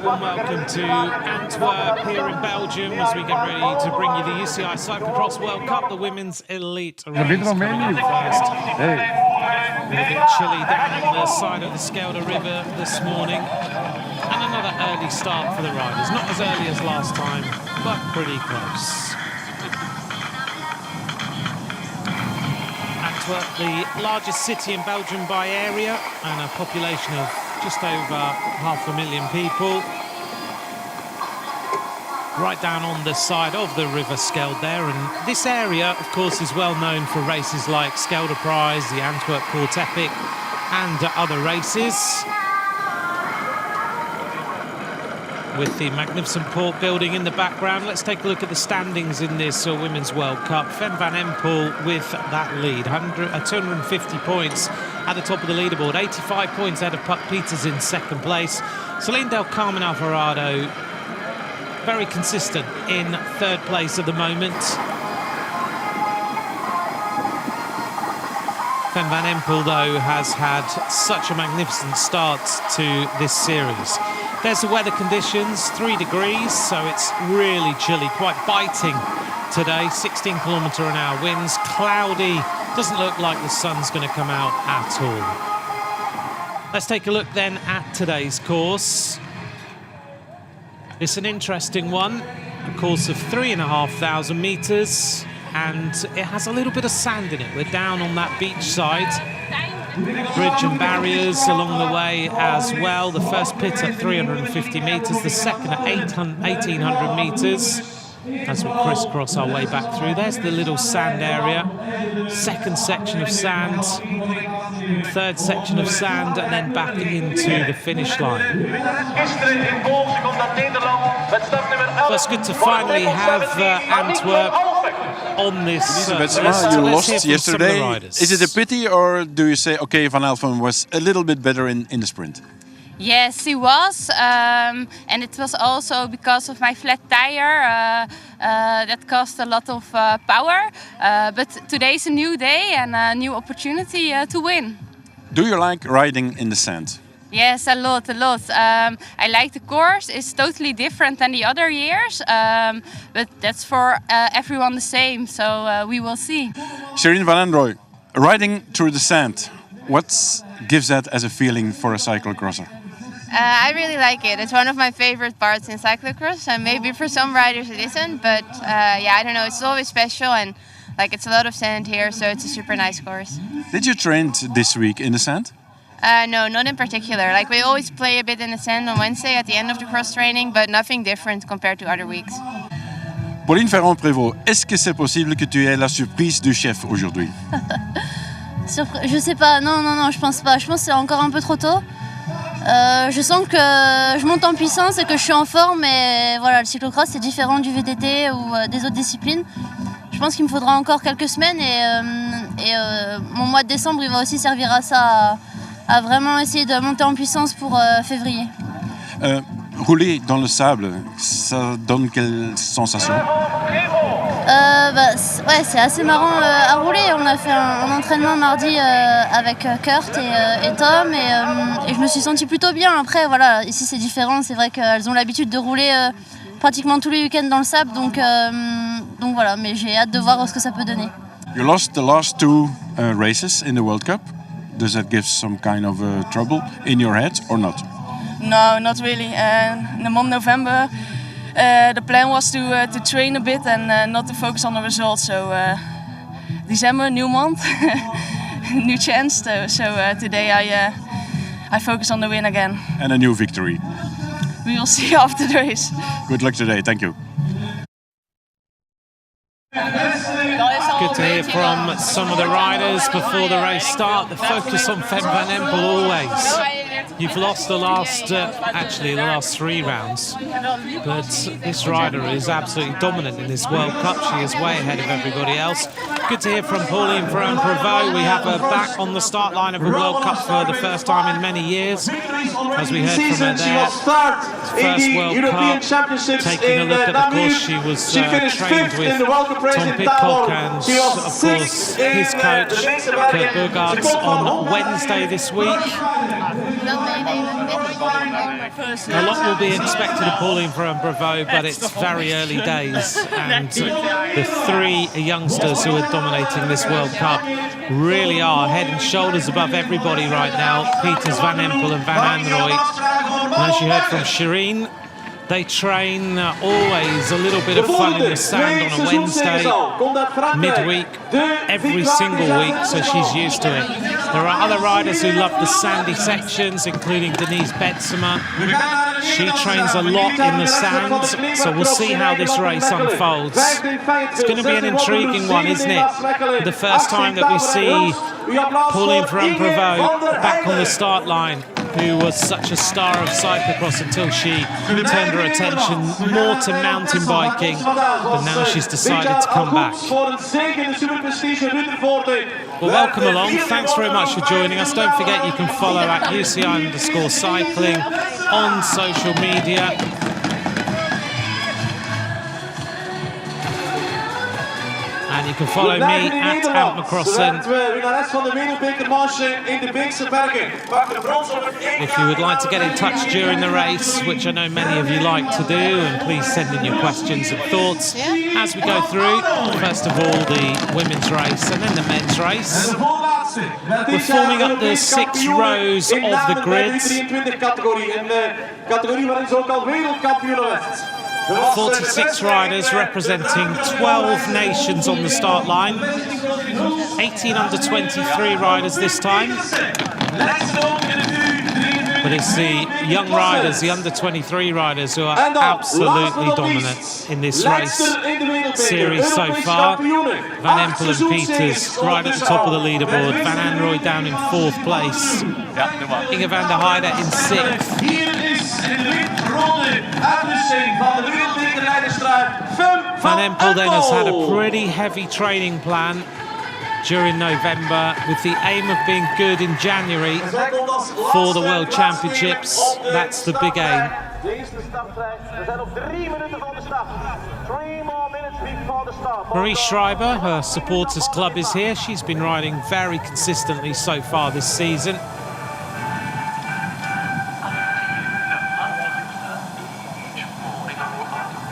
warm welcome to Antwerp here in Belgium as we get ready to bring you the UCI Cyclo-cross World Cup, the women's elite race coming up first. A bit chilly down on the side of the Schelde River this morning. And another early start for the riders. Not as early as last time, but pretty close. Antwerp, the largest city in Belgium by area and a population of just over 500,000 people. Right down on the side of the River Schelde there, and this area, of course, is well known for races like Schelde Prize, the Antwerp Port Epic, and other races. With the magnificent port building in the background, let's take a look at the standings in this Women's World Cup. Fem van Empel with that lead, 250 points at the top of the leaderboard, 85 points out of Puck Peters in second place. Celine Del Carmen Alvarado, very consistent in third place at the moment. Fem van Empel, though, has had such a magnificent start to this series. There's the weather conditions, 3 degrees, so it's really chilly, quite biting today. 16km/h winds, cloudy, doesn't look like the sun's going to come out at all. Let's take a look then at today's course. It's an interesting one, a course of 3,500 metres, and it has a little bit of sand in it. We're down on that beach side. Bridge and barriers along the way as well. The first pit at 350 metres, the second at 1,800 metres. As we crisscross our way back through, there's the little sand area. Second section of sand, third section of sand, and then back into the finish line. So it's good to finally have Antwerp on this list. You lost yesterday. Is it a pity, or do you say, okay, Van Alphen was a little bit better in the sprint? Yes, he was, and it was also because of my flat tire that cost a lot of power. But today's a new day and a new opportunity to win. Do you like riding in the sand? Yes, a lot. I like the course. It's totally different than the other years, but that's for everyone the same, so we will see. Sherin van Androoy, riding through the sand, what gives that as a feeling for a cyclocrosser? I really like it. It's one of my favorite parts in cyclocross, and maybe for some riders it isn't, but yeah, I don't know, it's always special, and like it's a lot of sand here, so it's a super nice course. Did you train this week in the sand? No, not in particular. Like we always play a bit in the sand on Wednesday at the end of the cross training, but nothing different compared to other weeks. Pauline Ferrand-Prévot, est-ce que c'est possible que tu aies la surprise du chef aujourd'hui? Je sais pas, non, je pense pas. Je pense que c'est encore un peu trop tôt. Je sens que je monte en puissance et que je suis en forme, mais voilà, le cyclocross c'est différent du VTT ou des autres disciplines. Je pense qu'il me faudra encore quelques semaines et mon mois de décembre il va aussi servir à ça, à vraiment essayer de monter en puissance pour février. Rouler dans le sable, ça donne quelle sensation? Ouais, c'est assez marrant à rouler. On a fait un entraînement mardi avec Kurt et Tom et je me suis sentie plutôt bien. Après, voilà, ici c'est différent. C'est vrai qu'elles ont l'habitude de rouler pratiquement tous les week-ends dans le sable, donc voilà. Mais j'ai hâte de voir ce que ça peut donner. You lost the last 2 races in the World Cup. Does that give some kind of trouble in your head or not? No, not really. In the month of November, the plan was to train a bit and not to focus on the results. So December, new month, new chance. So today I focus on the win again. And a new victory. We will see after the race. Good luck today. Thank you. Good to hear from some of the riders before the race start. The focus on Fem van Empel always. You've lost the last, actually the last 3 rounds, but this rider is absolutely dominant in this World Cup. She is way ahead of everybody else. Good to hear from Pauline Ferrand-Prévot. We have her back on the start line of a World Cup for the first time in many years, as we heard from her there. First World Cup, taking a look at the course, she was trained with Tom Pidcock and, of course, his coach, Kurt Burgarts, on Wednesday this week. wel meenemen met A lot will be expected of Pauline van Bravo, but it's very early days. And the three youngsters who are dominating this World Cup really are head and shoulders above everybody right now. Peters, Van Empel and Van Anrooy. And as you heard from Shireen, they train always a little bit of fun in the sand on a Wednesday, midweek, every single week, so she's used to it. There are other riders who love the sandy sections, including Denise Betsema. She trains a lot in the sand, so we'll see how this race unfolds. It's going to be an intriguing one, isn't it? The first time that we see Pauline van Bravo back on the start line, who was such a star of cyclocross until she turned her attention more to mountain biking, but now she's decided to come back. Well, welcome along. Thanks very much for joining us. Don't forget you can follow at UCI_cycling on social media. And you can follow me at Antwerp. If you would like to get in touch during the race, which I know many of you like to do, and please send in your questions and thoughts as we go through. First of all, the women's race and then the men's race. We're forming up the 6 rows of the grids. 46 riders representing 12 nations on the start line. 18 under 23 riders this time. But it's the young riders, the under 23 riders, who are absolutely dominant in this race series so far. Van Empel and Peters right at the top of the leaderboard. Van Anrooy down in 4th place. Inge van der Heide in 6th. Van Empel then has had a pretty heavy training plan during November with the aim of being good in January for the World Championships. That's the big aim. Marie Schreiber, her supporters club, is here. She's been riding very consistently so far this season.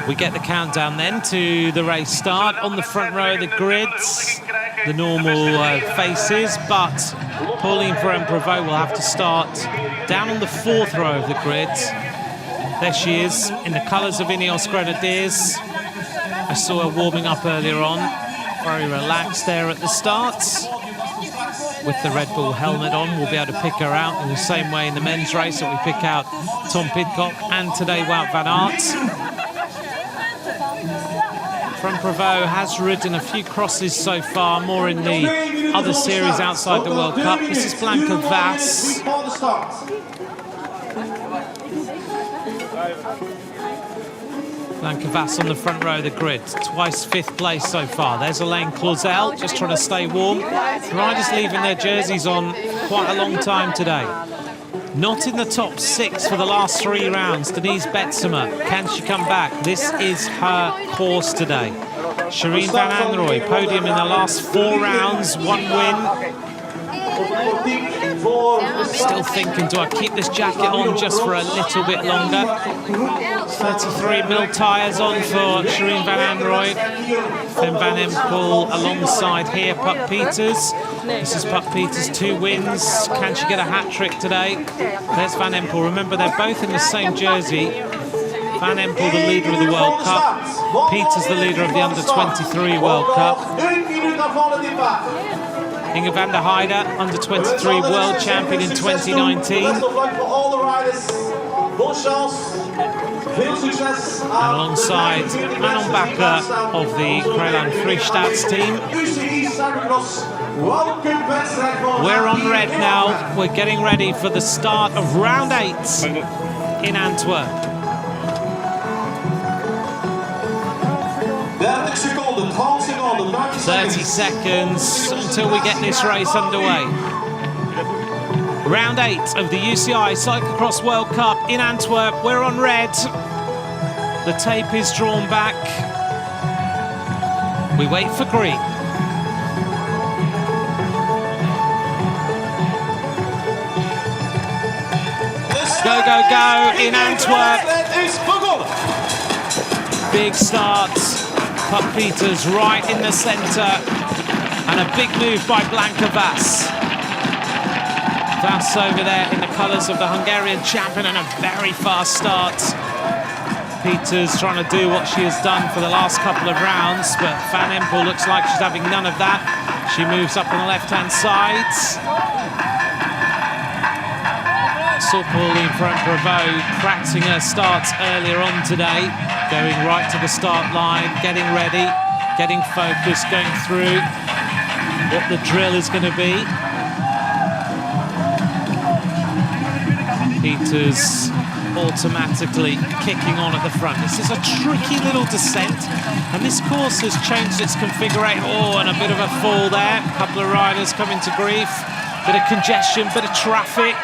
We get the countdown then to the race start. On the front row of the grids, the normal faces, but Pauline van Bravo will have to start down on the 4th row of the grid. There she is in the colours of Ineos Grenadiers. I saw her warming up earlier on, very relaxed there at the start. With the Red Bull helmet on, we'll be able to pick her out in the same way in the men's race that we pick out Tom Pidcock and today Wout van Aert. Van Bravo has ridden a few crosses so far, more in the other series outside the World Cup. This is Blanca Vass. Blanca Vass on the front row of the grid, twice 5th place so far. There's Alain Clausel, just trying to stay warm. Riders leaving their jerseys on quite a long time today. Not in the top 6 for the last 3 rounds. Denise Betsema, can she come back? This is her course today. Shireen Van Anrooy, podium in the last 4 rounds, 1 win. Still thinking, do I keep this jacket on just for a little bit longer? 33mm tyres on for Shireen Van Anrooy. Then Van Empel alongside here, Puck Peters. This is Puck Peters, 2 wins. Can she get a hat-trick today? There's Van Empel. Remember, they're both in the same jersey. Van Empel, the leader of the World Cup. Peters, the leader of the Under-23 World Cup. Inge van der Heide, Under-23 World Champion in 2019. And alongside Manon Bakker of the Krelan Friestads team. We're on red now. We're getting ready for the start of round 8 in Antwerp. 30 seconds until we get this race underway. Round 8 of the UCI Cyclo-cross World Cup in Antwerp. We're on red. The tape is drawn back. We wait for green. Go, go, go in Antwerp. Big start. Puck Peters right in the centre. And a big move by Blanka Vas. Vas over there in the colours of the Hungarian champion, and a very fast start. Peters trying to do what she has done for the last couple of rounds, but Van Empel looks like she's having none of that. She moves up on the left-hand side. Saw Pauline Ferrand-Prévot practicing her starts earlier on today, going right to the start line, getting ready, getting focused, going through what the drill is going to be. Peters automatically kicking on at the front. This is a tricky little descent, and this course has changed its configuration. Oh, and a bit of a fall there. A couple of riders coming to grief. Bit of congestion, bit of traffic.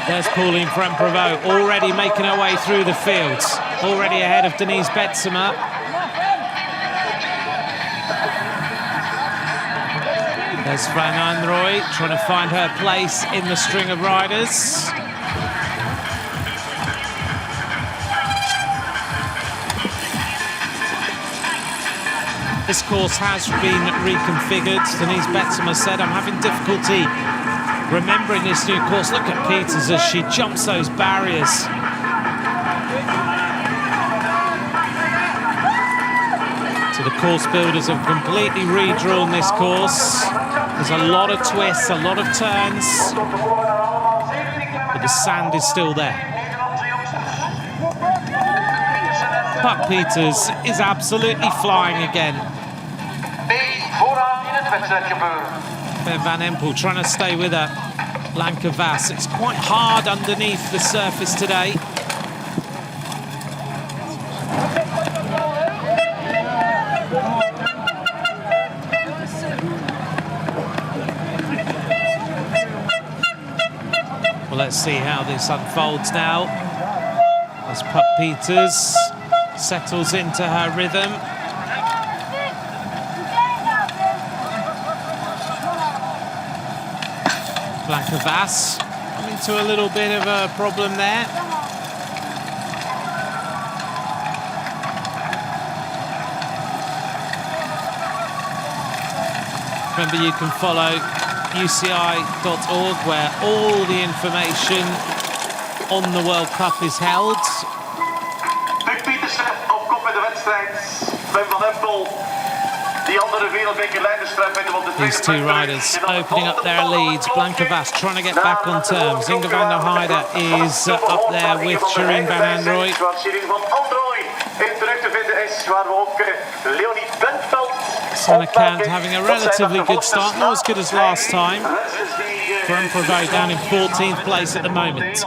There's Pauline Ferrand-Prévot already making her way through the fields, already ahead of Denise Betsema. There's Van Anrooy trying to find her place in the string of riders. This course has been reconfigured. Denise Betsema said, "I'm having difficulty remembering this new course." Look at Peters as she jumps those barriers. So the course builders have completely redrawn this course. There's a lot of twists, a lot of turns, but the sand is still there. Puck Peters is absolutely flying again. Van Empel trying to stay with her. Blanka Vas. It's quite hard underneath the surface today. Well, let's see how this unfolds now. As Puck Peters settles into her rhythm. Blanka Vas coming to a little bit of a problem there. Remember, you can follow UCI.org, where all the information on the World Cup is held. These two riders opening up their leads. Blanka Vas trying to get back on terms. Inge van der Heide is up there with Shireen Van Anrooy. Sanne-Cant having a relatively good start, not as good as last time. Ferrand-Prévot down in 14th place at the moment.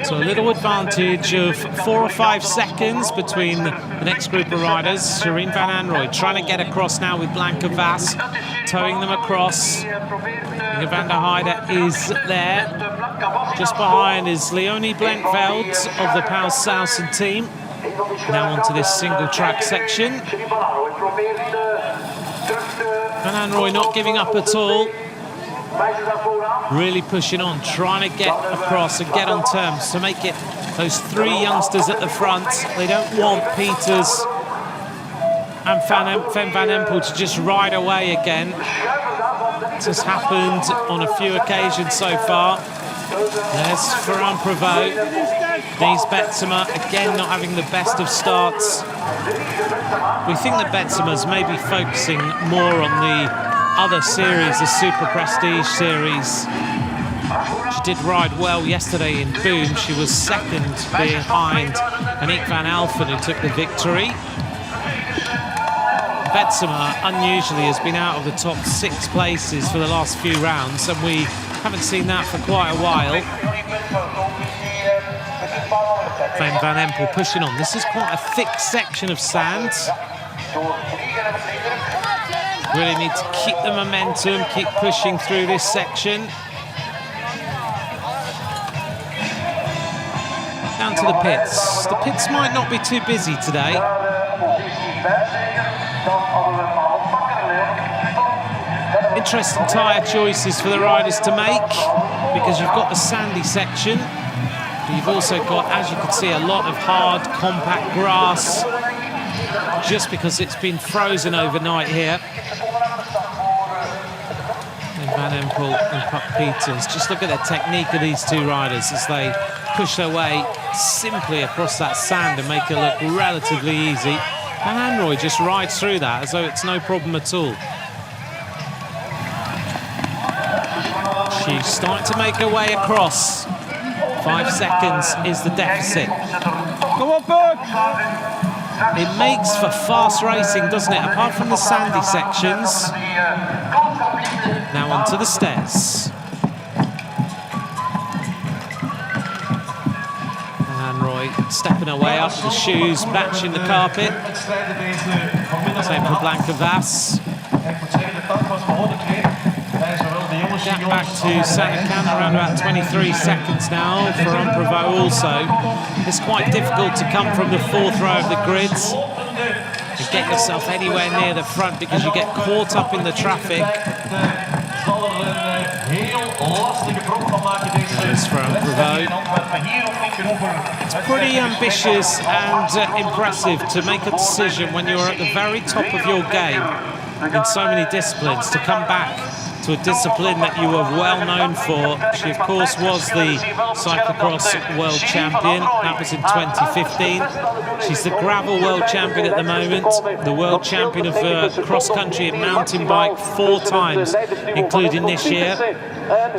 So a little advantage of 4 or 5 seconds between the next group of riders. Shireen Van Anrooy trying to get across now with Blanka Vas, towing them across. Inge van der Heide is there. Just behind is Leonie Blentveld of the Pauw Sausen team. Now onto this single track section. Van Anrooy not giving up at all. Really pushing on, trying to get across and get on terms to make it those 3 youngsters at the front. They don't want Peters and Fem Van Empel to just ride away again. This has happened on a few occasions so far. There's Ferrand-Prévot. Denise Betsema again not having the best of starts. We think that Betsema's maybe focusing more on the other series, the Super Prestige series. She did ride well yesterday in Boom. She was second behind Aniek van Alphen, who took the victory. Betsema unusually has been out of the top 6 places for the last few rounds, and we haven't seen that for quite a while. Fem Van Empel pushing on. This is quite a thick section of sand. Really need to keep the momentum, keep pushing through this section. Down to the pits. The pits might not be too busy today. Interesting tyre choices for the riders to make, because you've got the sandy section, but you've also got, as you can see, a lot of hard, compact grass, just because it's been frozen overnight here. And Van Empel and Puck Peters, just look at the technique of these two riders as they push their way simply across that sand and make it look relatively easy. Van Anrooy just rides through that as though it's no problem at all. She's starting to make her way across. 5 seconds is the deficit. Come on, Puck! It makes for fast racing, doesn't it? Apart from the sandy sections. Now onto the stairs. Anrooy stepping her way up, the shoes matching the carpet. Same for Blanca Vass. Gap back to Sanakan, around about 23 seconds now for Amprovo also. It's quite difficult to come from the 4th row of the grids and get yourself anywhere near the front because you get caught up in the traffic. There's for Amprovo. It's pretty ambitious and impressive to make a decision when you're at the very top of your game in so many disciplines to come back to a discipline that you are well known for. She, of course, was the cyclocross world champion. That was in 2015. She's the gravel world champion at the moment, the world champion of cross country and mountain bike 4 times, including this year.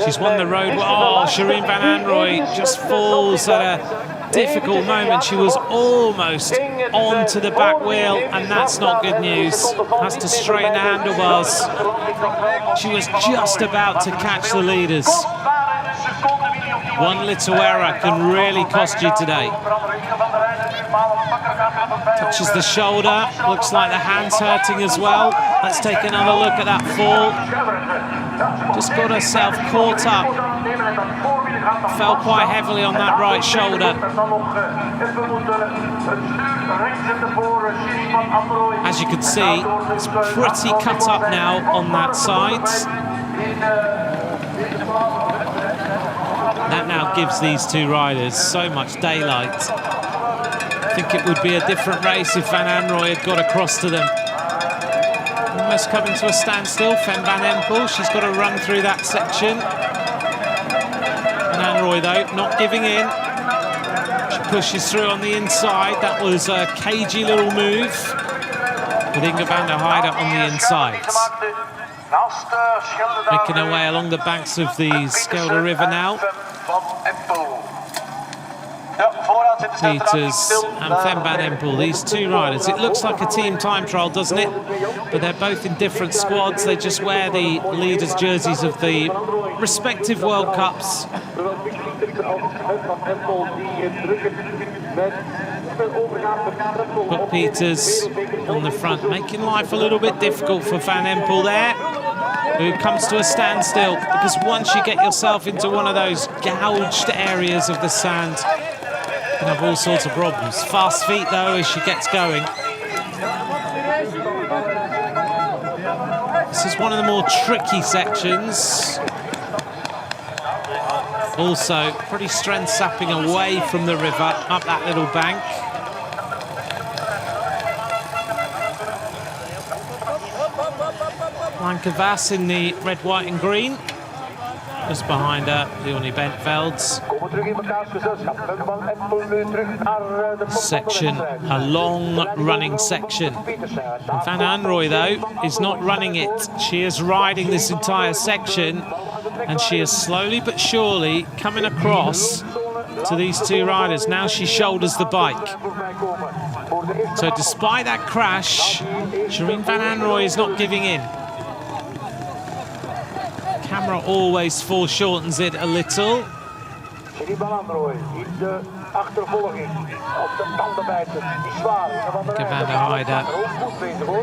She's won the road. Oh, Shireen Van Anrooy just falls at a difficult moment. She was almost onto the back wheel, and that's not good news. Has to straighten the handlebars. She was just about to catch the leaders. One little error can really cost you today. Touches the shoulder. Looks like the hand's hurting as well. Let's take another look at that fall. Just got herself caught up. Fell quite heavily on that right shoulder. As you can see, it's pretty cut up now on that side. That now gives these two riders so much daylight. I think it would be a different race if Van Anrooy had got across to them. Almost coming to a standstill. Fem Van Empel, she's got to run through that section. Van Anrooy, though, not giving in. She pushes through on the inside. That was a cagey little move with Inge van der Heide on the inside. Making her way along the banks of the Schelde River now. Peters and Fem Van Empel, these two riders. It looks like a team time trial, doesn't it? But they're both in different squads. They just wear the leaders' jerseys of the respective World Cups. Got Peters on the front, making life a little bit difficult for Van Empel there, who comes to a standstill because once you get yourself into one of those gouged areas of the sand, you can have all sorts of problems. Fast feet, though, as she gets going. This is one of the more tricky sections. Also, pretty strength sapping away from the river, up that little bank. Blanca Vass in the red, white and green. Just behind her, Leonie Bentvelds. Section, a long running section. And Van Anrooy, though, is not running it. She is riding this entire section, and she is slowly but surely coming across to these two riders. Now she shoulders the bike. So despite that crash, Shireen Van Anrooy is not giving in. Camera always foreshortens it a little. Van der Heide.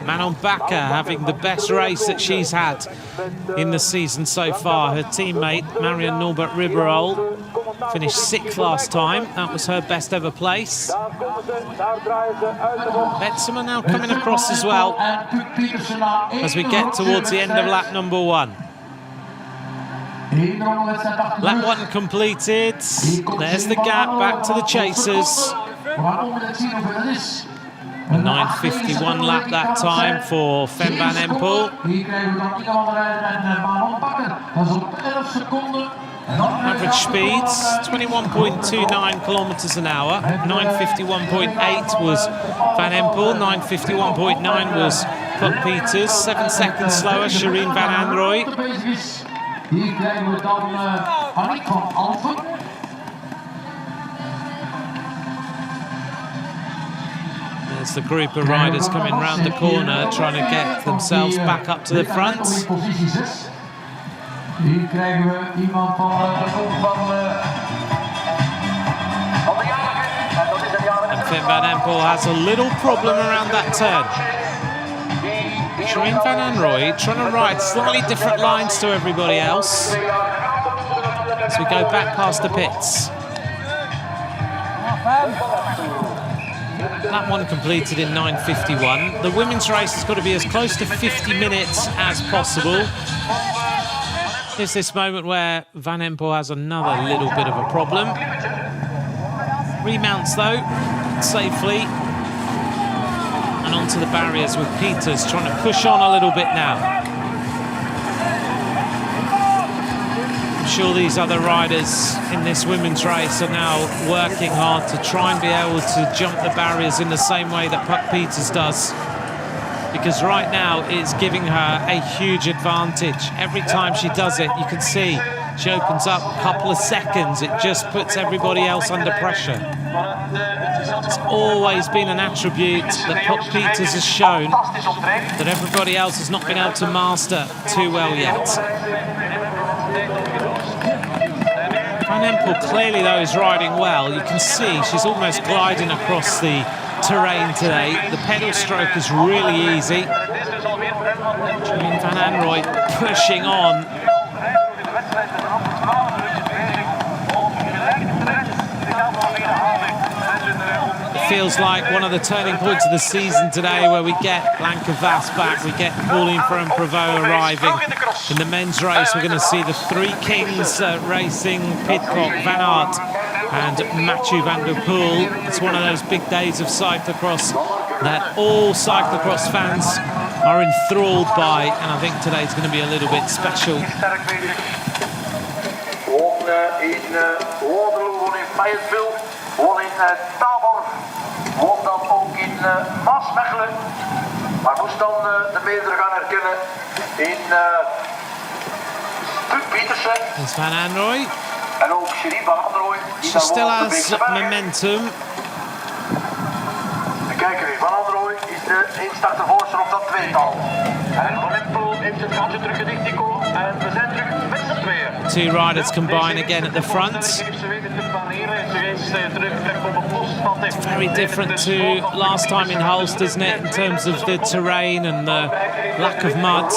Manon Bakker having the best race that she's had in the season so far. Her teammate, Marion Norbert Ribeirol, Finished 6th last time. That was her best ever place. Betsema now coming across as well as we get towards the end of lap number 1. Lap 1 completed. There's the gap back to the chasers. A 9:51 lap that time for Fem van Empel. Average speeds 21.29 kilometers an hour. 9:51.8 was Van Empel. 9:51.9 was Puck Peters. 7 seconds slower, Shireen van Anrooy. Hier krijgen we dan Annick van Antwerp. There's the group of riders coming round the corner, trying to get themselves back up to the front. Hier krijgen we iemand van And Fem van Empel has a little problem around that turn. Shireen van Anrooy trying to ride slightly different lines to everybody else as we go back past the pits. That one completed in 9:51. The women's race has got to be as close to 50 minutes as possible. There's this moment where Van Empel has another little bit of a problem. Remounts though, safely. And onto the barriers with Peters trying to push on a little bit now. I'm sure these other riders in this women's race are now working hard to try and be able to jump the barriers in the same way that Puck Peters does. Because right now it's giving her a huge advantage. Every time she does it, you can see she opens up a couple of seconds. It just puts everybody else under pressure. It's always been an attribute that Puck Peters has shown that everybody else has not been able to master too well yet. Van Empel clearly though is riding well. You can see she's almost gliding across the terrain today. The pedal stroke is really easy. Shireen van Anrooy pushing on. It feels like one of the turning points of the season today, where we get Blanca Vass back, we get Pauline from Prevost arriving. In the men's race, we're going to see the three kings racing, Pidcock, Van Aert and Mathieu van der Poel. It's one of those big days of cyclocross that all cyclocross fans are enthralled by, and I think today's going to be a little bit special. Won in Tabor, won dan ook in Maasmechelen, maar moest dan de meerdere gaan herkennen in Puck Petersen. There's Van Anrooy. En ook Shireen van Anrooy. She still has momentum. En kijken we, Van Anrooy is de instartervoorster op dat tweetal. En Van Empel heeft het gaatje teruggedicht, Nico. En we zijn terug met z'n tweeën. Two riders combine again at the front. It's very different to last time in Hulst, isn't it, in terms of the terrain and the lack of mud.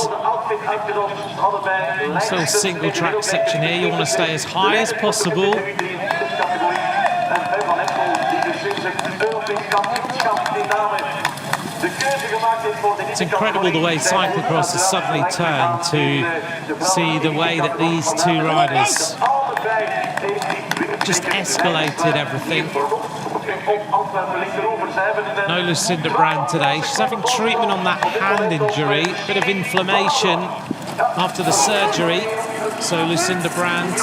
Still single track section here. You want to stay as high as possible. It's incredible the way cyclocross has suddenly turned to see the way that these two riders just escalated everything. No Lucinda Brand today. She's having treatment on that hand injury, bit of inflammation after the surgery. So Lucinda Brand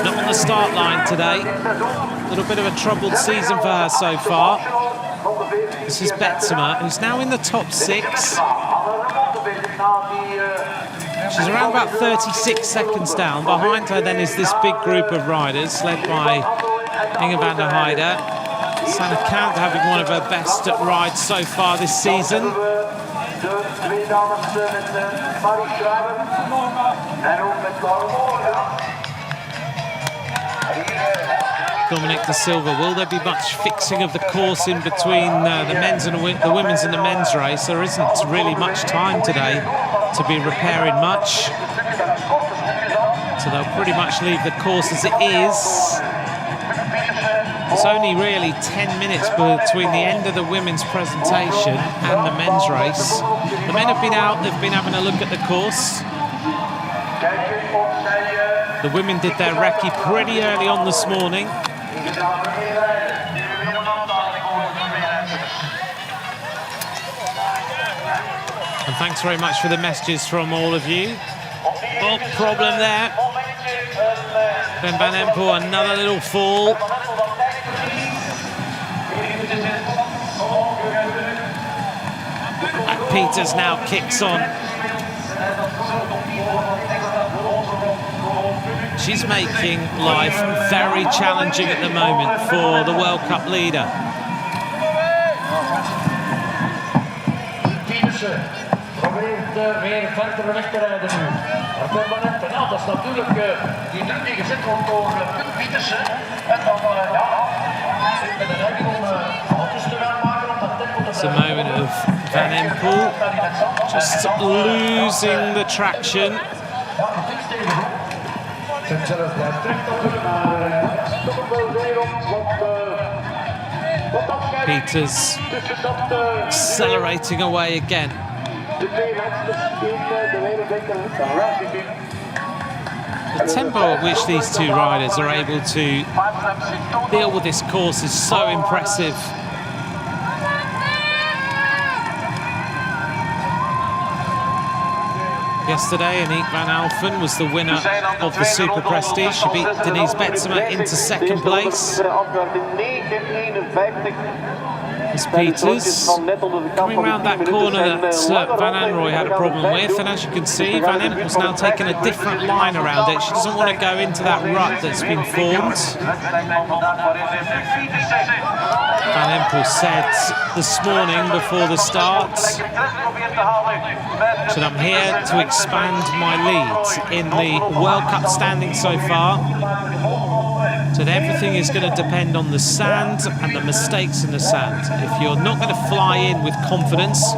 not on the start line today. A little bit of a troubled season for her so far. This is Betsema, who's now in the top 6. She's around about 36 seconds down. Behind her then is this big group of riders led by Inge van der Heide. Sanne Kant having one of her best rides so far this season. Dominic De Silva, will there be much fixing of the course in between the men's and the women's and the men's race? There isn't really much time today to be repairing much. So So they'll pretty much leave the course as it is. It's only really 10 minutes between the end of the women's presentation and the men's race. The men have been out, they've been having a look at the course. The women did their recce pretty early on this morning. And thanks very much for the messages from all of you. Oh, problem there. Ben Van Empel, another little fall. And Peters now kicks on. She's making life very challenging at the moment for the World Cup leader. Probeert weer verder weg te rijden nu. Ja, dat is natuurlijk die druk die gezet wordt door Pietersen. En dan, ja, met de neiging om foto's te gaan maken op dat tempo. It's a moment of Van Empel just losing the traction. Peters accelerating away again. The tempo at which these two riders are able to deal with this course is so impressive. Yesterday, Aniek van Alphen was the winner of the Super Prestige. She beat Denise Betsema into second place. As Peters coming round that corner that Van Anrooy had a problem with, and as you can see, Van Empel's now taking a different line around it. She doesn't want to go into that rut that's been formed. Van Empel said this morning before the start, said, I'm here to expand my lead in the World Cup standing so far. Said everything is going to depend on the sand and the mistakes in the sand. If you're not going to fly in with confidence,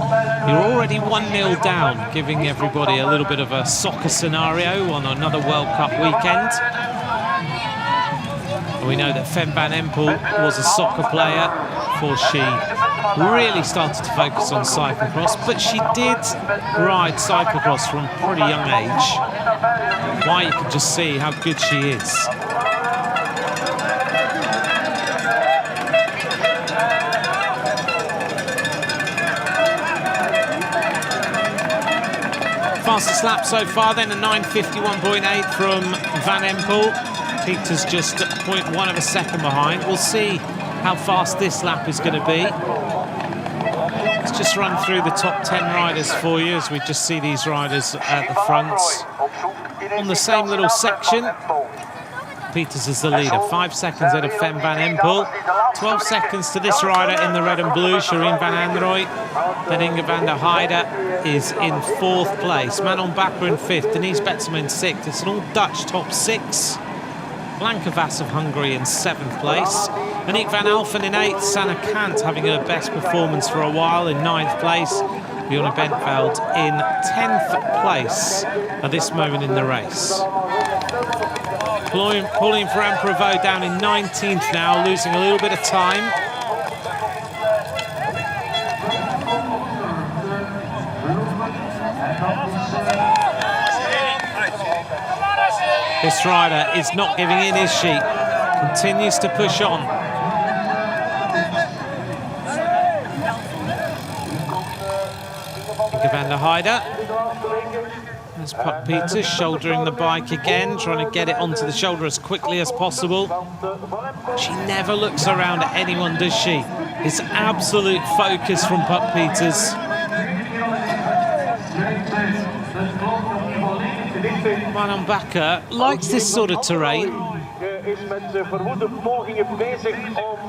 you're already 1-0 down, giving everybody a little bit of a soccer scenario on another World Cup weekend. And we know that Fem Van Empel was a soccer player before she really started to focus on cyclocross, but she did ride cyclocross from a pretty young age. Why, you can just see how good she is. Fastest lap so far then, a 9:51.8 from Van Empel. Peters just 0.1 of a second behind. We'll see how fast this lap is going to be. Let's just run through the top 10 riders for you as we just see these riders at the front. On the same little section, Peters is the leader, 5 seconds ahead of Fem Van Empel. 12 seconds to this rider in the red and blue, Shireen Van Anrooy. Then Inge van der Heide is in 4th place. Manon Bakker in 5th, Denise Betsema in 6th. It's an all-Dutch top 6. Blanca Vass of Hungary in 7th place. Aniek van Alphen in 8th. Sanne Kant having her best performance for a while in 9th place. Bjorn Bentveld in 10th place at this moment in the race. Pauline Ferrand-Prévot down in 19th now, losing a little bit of time. This rider is not giving in, is she? Continues to push on. Inge van der Heide. There's Puck Peters shouldering the bike again, trying to get it onto the shoulder as quickly as possible. She never looks around at anyone, does she? It's absolute focus from Puck Peters. Manon Bakker likes this sort of terrain. is met verwoede pogingen bezig om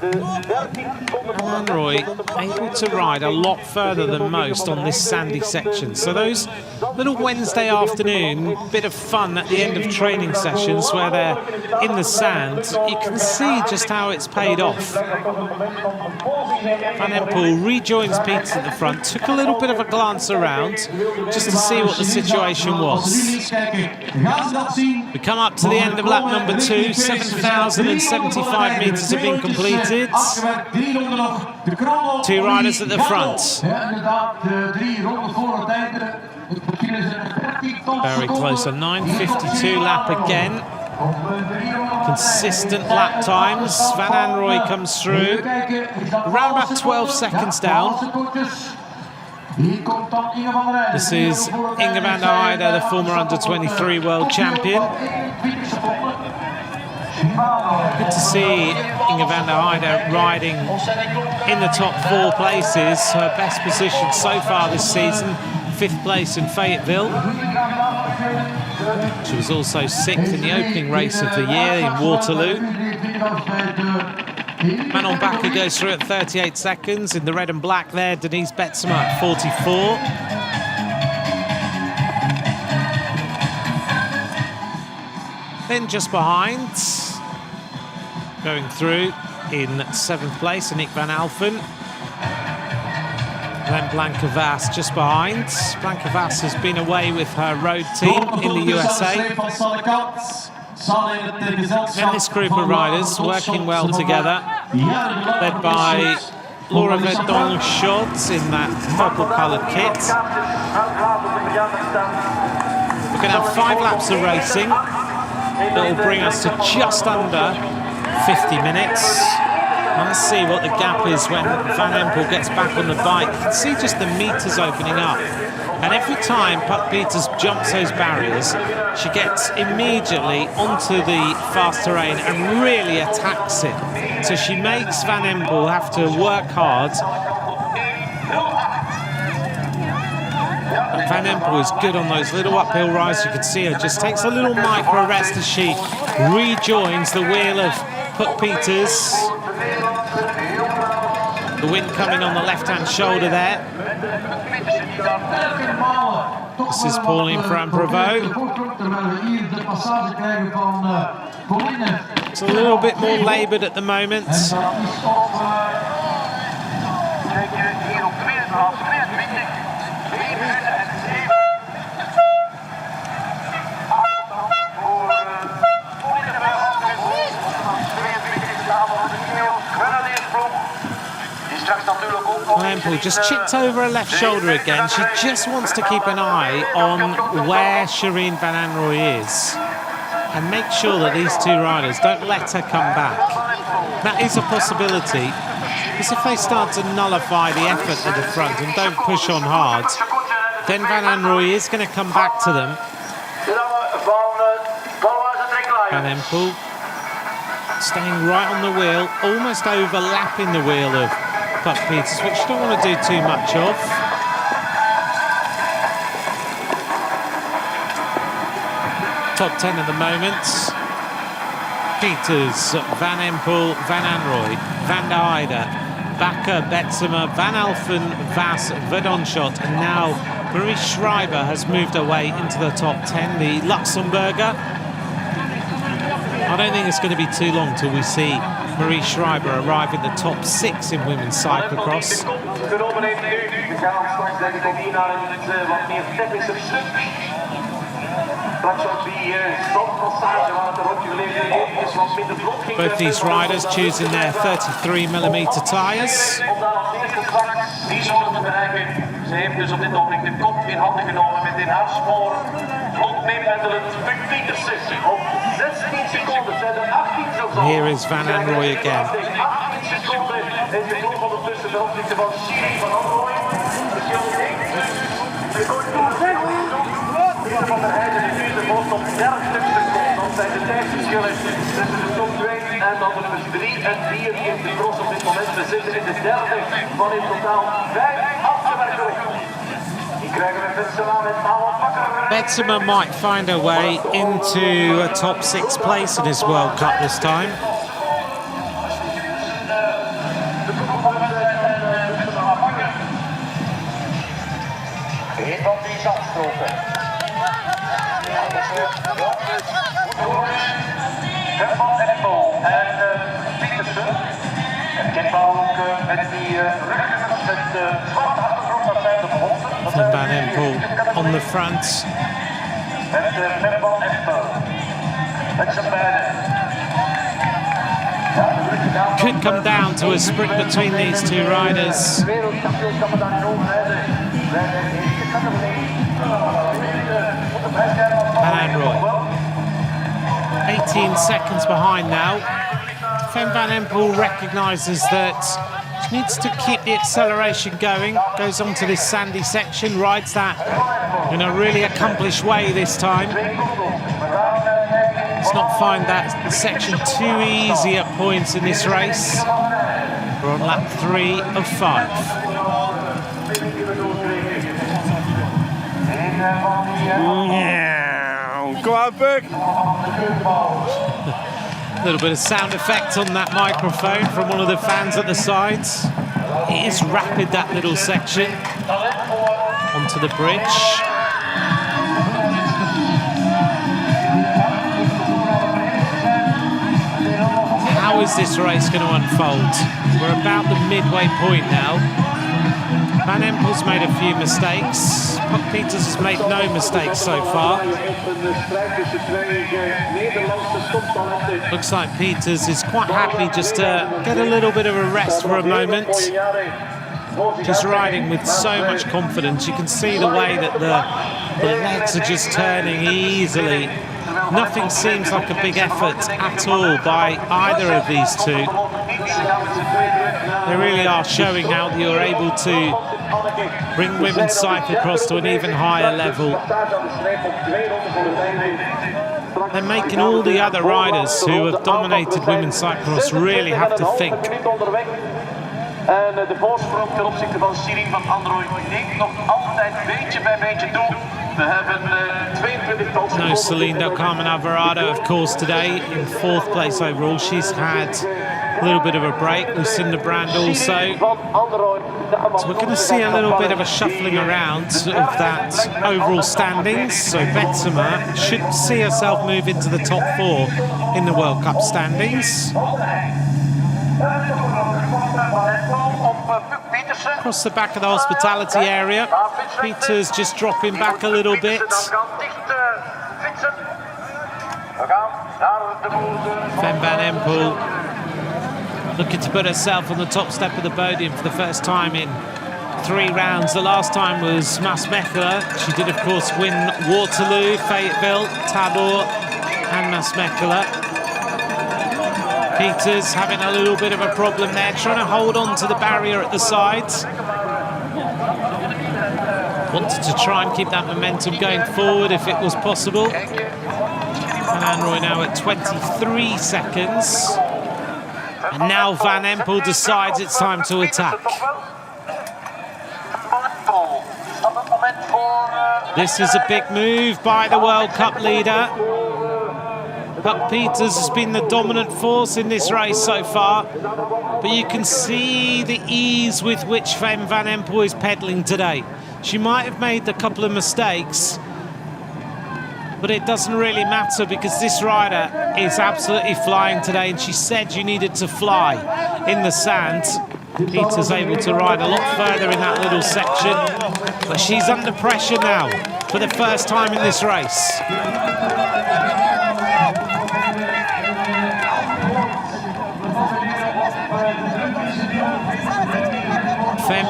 de 13 seconden van Van Anrooy able to ride a lot further than most on this sandy section. So those little Wednesday afternoon bit of fun at the end of training sessions where they're in the sand, you can see just how it's paid off. Van Empel rejoins Pieters at the front, took a little bit of a glance around just to see what the situation was. We come up to the end of lap number 2, 7,075 metres have been completed. 2 riders at the front. Very close, a 9:52 lap again. Consistent lap times. Van Anrooy comes through. Around about 12 seconds down. This is Inge van der Heide, the former under-23 world champion. Good to see Inge van der Heide riding in the top 4 places. Her best position so far this season, 5th place in Fayetteville. She was also 6th in the opening race of the year in Waterloo. Manon Bakker goes through at 38 seconds. In the red and black there, Denise Betsema at 44. Then just behind, going through in 7th place, Annick van Alphen. Then Blanca Vass just behind. Blanca Vass has been away with her road team in the USA. And this group of riders working well together, led by Laura Verdon-Schott in that purple-coloured kit. We're going to have 5 laps of racing. That will bring us to just under 50 minutes. Let's see what the gap is when Van Empel gets back on the bike. You can see just the meters opening up. And every time Puck Pieters jumps those barriers, she gets immediately onto the fast terrain and really attacks it. So she makes Van Empel have to work hard. And Van Empel is good on those little uphill rides. You can see her just takes a little micro rest as she rejoins the wheel of Puck Pieters. The wind coming on the left-hand shoulder there. This is Pauline Fran-Prevot. It's a little bit more laboured at the moment. Van Empel just chipped over her left shoulder again. She just wants to keep an eye on where Shireen Van Anrooy is and make sure that these 2 riders don't let her come back. That is a possibility, because if they start to nullify the effort at the front and don't push on hard, then Van Anrooy is going to come back to them. Van Empel staying right on the wheel, almost overlapping the wheel of Puck Pieters, which you don't want to do too much of. Top 10 at the moment. Pieters, Van Empel, Van Anrooy, Van der Heide, Bakker, Betsema, Van Alphen, Vass, Verdon-Schott, and now Marie Schreiber has moved her way into the top 10, the Luxembourger. I don't think it's going to be too long till we see Marie Schreiber arrive in the top 6 in women's cyclocross. Both these riders choosing their 33mm tyres. Ze heeft dus op dit ogenblik de kop in handen genomen met in haar spoor. Rond meependelend Puck Pietersen op 16 seconden. Zijn er 18 zelfs al. Here is Van Anrooy again. 18 seconden is de ploeg ondertussen ten opzichte van Shireen Van Anrooy. Van der Heide is nu de volgt op 30 seconden. Dat zijn de tijdverschillen tussen de top 2 en dan de nummers 3 en 4 in de cross op dit moment. We zitten in de derde van in totaal 5 afgewerkte. Betsema might find her way into a top 6 place in this World Cup this time. Van Empel on the front. Could come down to a sprint between these two riders. Van Roy, 18 seconds behind now. Van Empel recognises that she needs to keep the acceleration going, goes on to this sandy section, rides that in a really accomplished way this time. Let's not find that section too easy at points in this race. We're on lap 3 of 5. Go out, Berg. A little bit of sound effect on that microphone from one of the fans at the sides. It is rapid, that little section. Onto the bridge. How is this race going to unfold? We're about the midway point now. Van Empel's made a few mistakes. Peters has made no mistakes so far. Looks like Peters is quite happy just to get a little bit of a rest for a moment. Just riding with so much confidence. You can see the way that the legs are just turning easily. Nothing seems like a big effort at all by either of these two. They really are showing now that you're able to bring women's cyclocross to an even higher level. They're making all the other riders who have dominated women's cyclocross really have to think. En de voorsprong ten opzichte van Cyril van Androoy neemt nog altijd beetje bij beetje toe. We hebben 22 No Celine Del Carmen Alvarado, of course, today in 4th place overall. She's had a little bit of a break. Lucinda Brand also. So we're going to see a little bit of a shuffling around of that overall standings. So Betsema should see herself move into the top 4 in the World Cup standings. Across the back of the hospitality area. Peters just dropping back a little bit. Van Empel looking to put herself on the top step of the podium for the first time in 3 rounds. The last time was Maasmechelen. She did, of course, win Waterloo, Fayetteville, Tabor and Maasmechelen. Peters having a little bit of a problem there, trying to hold on to the barrier at the sides. Wanted to try and keep that momentum going forward if it was possible. Van Anrooy now at 23 seconds. And now Van Empel decides it's time to attack. This is a big move by the World Cup leader. But Peters has been the dominant force in this race so far. But you can see the ease with which Van Empel is pedalling today. She might have made a couple of mistakes, but it doesn't really matter because this rider is absolutely flying today, and she said you needed to fly in the sand. Peters able to ride a lot further in that little section, but she's under pressure now for the first time in this race.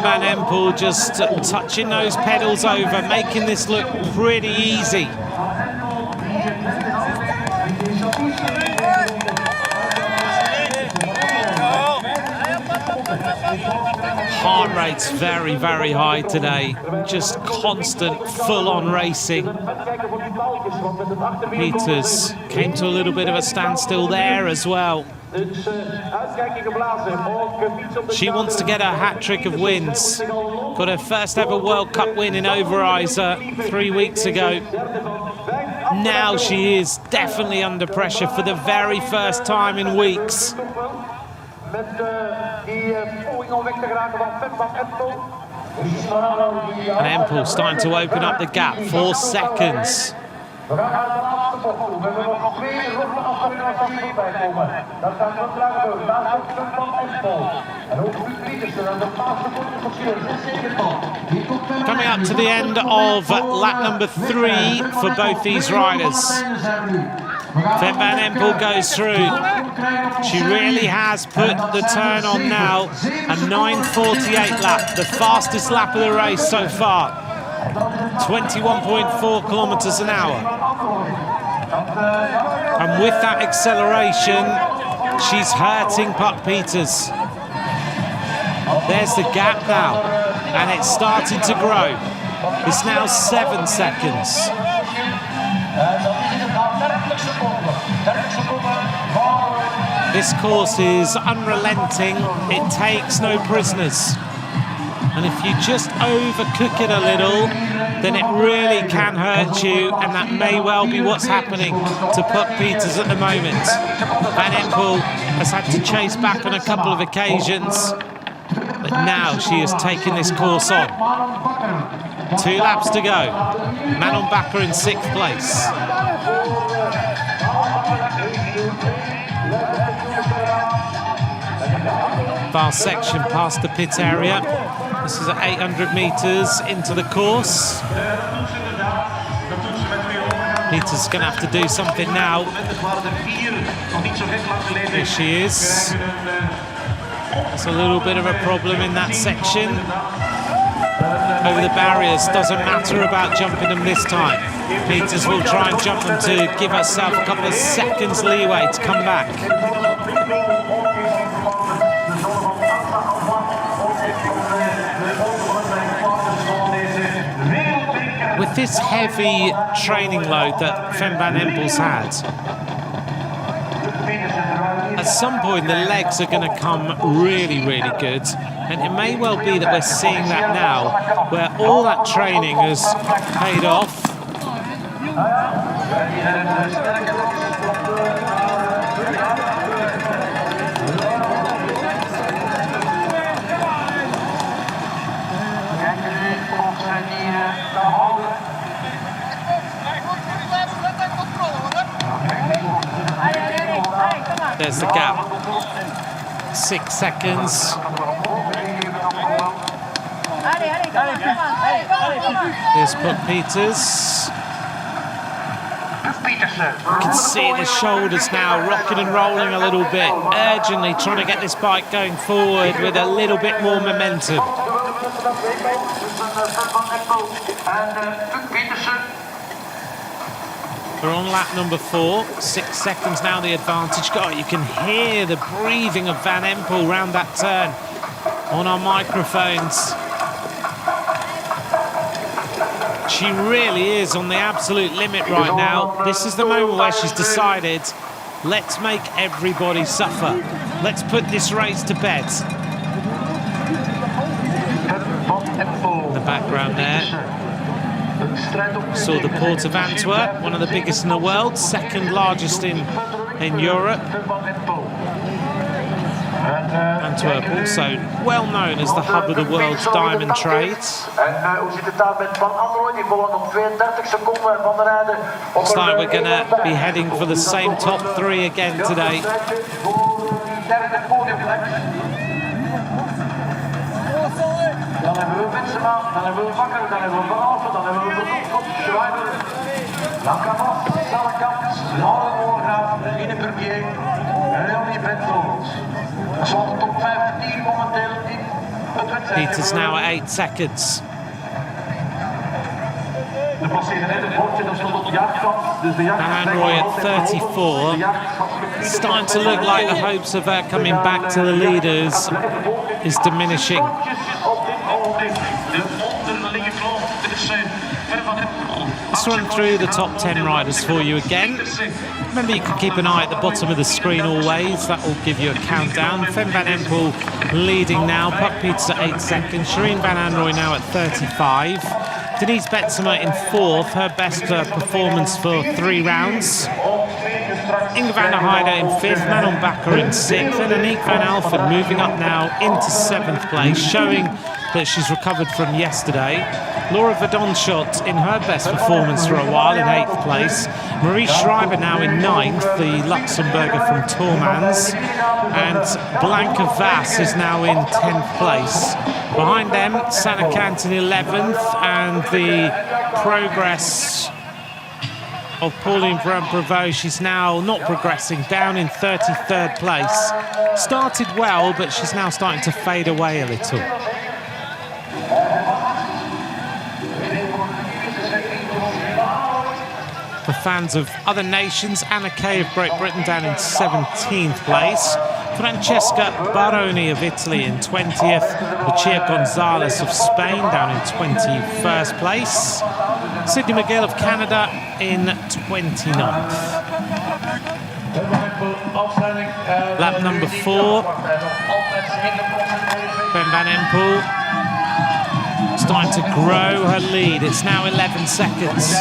Van Empel just touching those pedals over, making this look pretty easy. Heart rate's very, very high today. Just constant, full-on racing. Peters came to a little bit of a standstill there as well. She wants to get her hat-trick of wins. Got her first ever World Cup win in Overijse 3 weeks ago. Now she is definitely under pressure for the very first time in weeks. And Empel starting to open up the gap, 4 seconds. We gaan naar de laatste bocht. We hebben nog 2 ronden afkommen als er niet bij komen. Dat gaat heel traag gebeuren. Naast het punt van Empel. En ook Ruud Pietersen aan de laatste bocht is verschil. 6 Coming up to the end of lap number 3 for both these riders. Fem van Empel goes through. She really has put the turn on now. A 9:48 lap, the fastest lap of the race so far. 21.4 kilometers an hour. And with that acceleration, she's hurting Puck Peters. There's the gap now, and it's starting to grow. It's now 7 seconds. This course is unrelenting. It takes no prisoners. And if you just overcook it a little, then it really can hurt you, and that may well be what's happening to Puck Peters at the moment. Van Empel has had to chase back on a couple of occasions, but now she is taking this course on. 2 laps to go. Manon Bakker in 6th place. Fast section past the pit area. This is at 800 meters into the course. Peters going to have to do something now. Here she is. There's a little bit of a problem in that section. Over the barriers, doesn't matter about jumping them this time. Peters will try and jump them to give herself a couple of seconds leeway to come back. With this heavy training load that Fem van Empel's had, at some point the legs are going to come really, really good. And it may well be that we're seeing that now, where all that training has paid off. There's the gap. 6 seconds. Here's Puck Peters. You can see the shoulders now rocking and rolling a little bit, urgently trying to get this bike going forward with a little bit more momentum. We're on lap number 4, 6 seconds now the advantage. God, you can hear the breathing of Van Empel round that turn on our microphones. She really is on the absolute limit right now. This is the moment where she's decided, let's make everybody suffer. Let's put this race to bed. In the background there, saw the port of Antwerp, one of the biggest in the world, 2nd largest in Europe. Antwerp also well known as the hub of the world's diamond trade. Looks like we're going to be heading for the same top 3 again today. Dan hebben we Winsema, dan hebben we Bakker, dan hebben we Van Alphen, dan hebben we Vertonskop, Schreiber, Lancavas, Salakat, Laura Oorgraaf, Line Burgier en Leonie Bentold. Dat is de top 15 momenteel in het wedstrijd. Peters now at 8 seconds. De passeerderij, het bordje, dat stond op de jachtkant. Dus de jacht Van Roy at 34. Starting to look like the hopes of her coming back to the leaders is diminishing. just run through the top 10 riders for you again. Remember, you can keep an eye at the bottom of the screen always. That will give you a countdown. Fem van Empel leading now. Puck Peters at 8 seconds. Shireen van Anrooy now at 35. Denise Betsema in 4th. Her best performance for 3 rounds. Inge van der Heide in 5th. Manon Bakker in 6th. And Aniek van Alphen moving up now into 7th place, showing that she's recovered from yesterday. Laura Verdonschot in her best performance for a while in 8th place. Marie Schreiber now in 9th, the Luxembourger from Tourmans. And Blanca Vass is now in 10th place. Behind them, Sanne Kant in 11th, and the progress of Pauline Brun-Prévot, she's now not progressing, down in 33rd place. Started well, but she's now starting to fade away a little. For fans of other nations, Anna Kay of Great Britain down in 17th place. Francesca Baroni of Italy in 20th. Lucia Gonzalez of Spain down in 21st place. Sydney McGill of Canada in 29th. Lap number 4. Fem van Empel starting to grow her lead. It's now 11 seconds.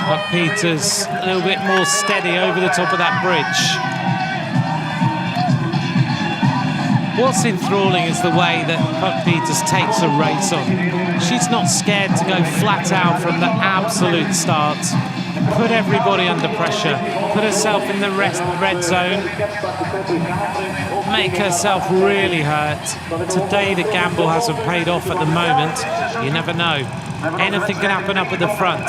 Puck Peters a little bit more steady over the top of that bridge. What's enthralling is the way that Puck Peters takes a race on. She's not scared to go flat out from the absolute start. Put everybody under pressure, put herself in the red zone, make herself really hurt. Today the gamble hasn't paid off at the moment. You never know. Anything can happen up at the front.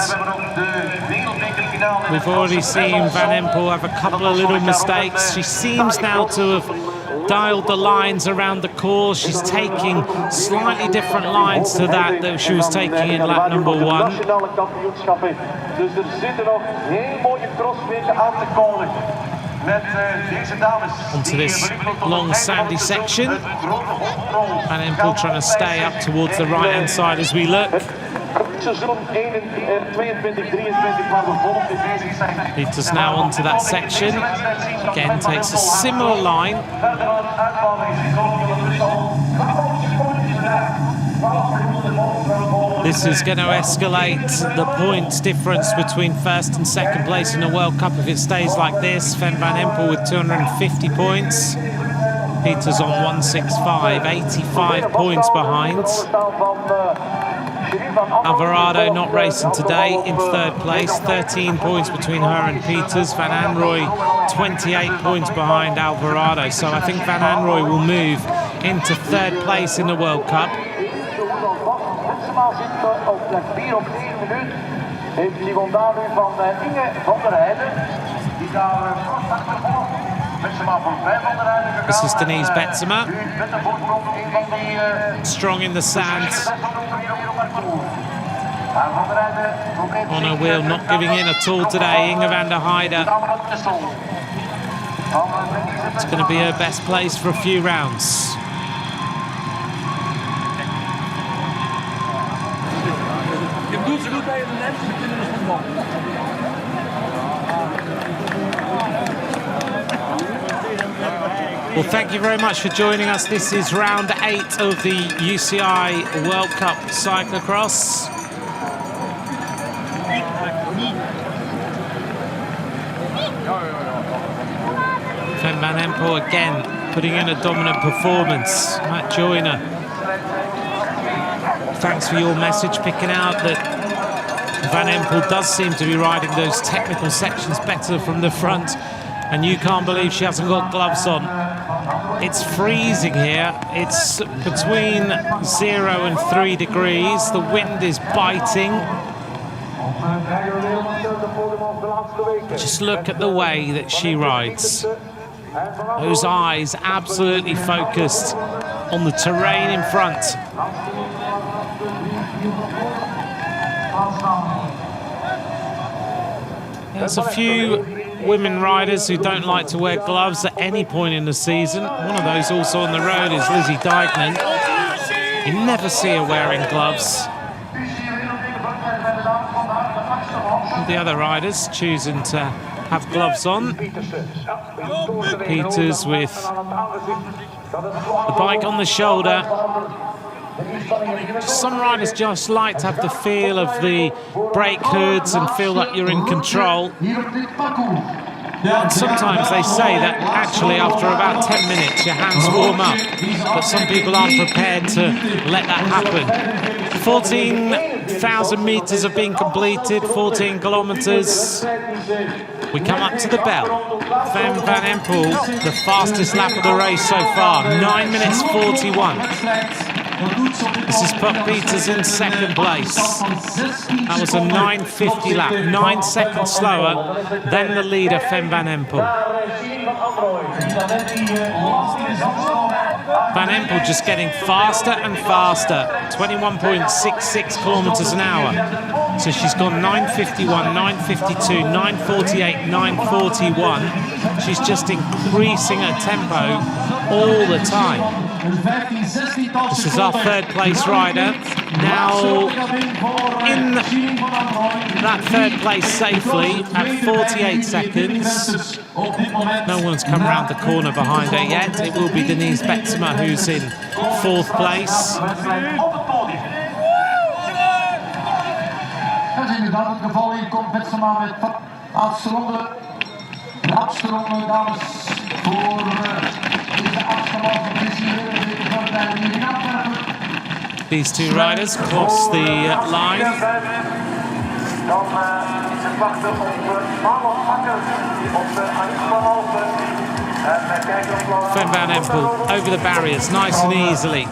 We've already seen Van Empel have a couple of little mistakes. She seems now to have dialed the lines around the course. She's taking slightly different lines to that she was taking in lap number 1. Onto this long sandy section. Van Empel trying to stay up towards the right hand side as we look. Peters now onto that section. Again takes a similar line. This is going to escalate the points difference between first and second place in the World Cup if it stays like this. Fem van Empel with 250 points. Peters on 165, 85 points behind. Alvarado not racing today in 3rd place, 13 points between her and Peters. Van Anrooy 28 points behind Alvarado, so I think Van Anrooy will move into 3rd place in the World Cup. This is Denise Betsema, strong in the sand, on her wheel, not giving in at all today. Inge van der Heide, it's going to be her best place for a few rounds. Well, thank you very much for joining us. This is round 8 of the UCI World Cup Cyclo-cross. Fem van Empel again putting in a dominant performance. Matt Joyner, thanks for your message, picking out that Van Empel does seem to be riding those technical sections better from the front, and you can't believe she hasn't got gloves on. It's freezing here. It's between 0 and 3 degrees. The wind is biting. Just look at the way that she rides. Those eyes absolutely focused on the terrain in front. There's a few women riders who don't like to wear gloves at any point in the season. One of those also on the road is Lizzie Deignan. You never see her wearing gloves. the other riders choosing to have gloves on. Peters with the bike on the shoulder. Some riders just like to have the feel of the brake hoods and feel that you're in control. And sometimes they say that actually after about 10 minutes your hands warm up, but some people aren't prepared to let that happen. 14,000 metres have been completed, 14 kilometres. We come up to the bell. Van Empel, the fastest lap of the race so far, 9 minutes 41. This is Puck Peters in second place. That was a 9:50 lap, 9 seconds slower than the leader, Van Empel. Van Empel just getting faster and faster, 21.66 kilometres an hour. So she's gone 9:51, 9:52, 9:48, 9:41. She's just increasing her tempo all the time. This is our third place rider. Now in that third place safely at 48 seconds. No one's come around the corner behind her yet. It will be Denise Betsema who's in fourth place. Dat is inderdaad het geval. Hier komt Betsema met de laatste ronde, dames, voor deze afstand van hier in Antwerpen. These two riders cross the line. Dan is het wachten op Marlon Bakker, op Aniek van Alphen. Van Empel over the barriers nice and easily.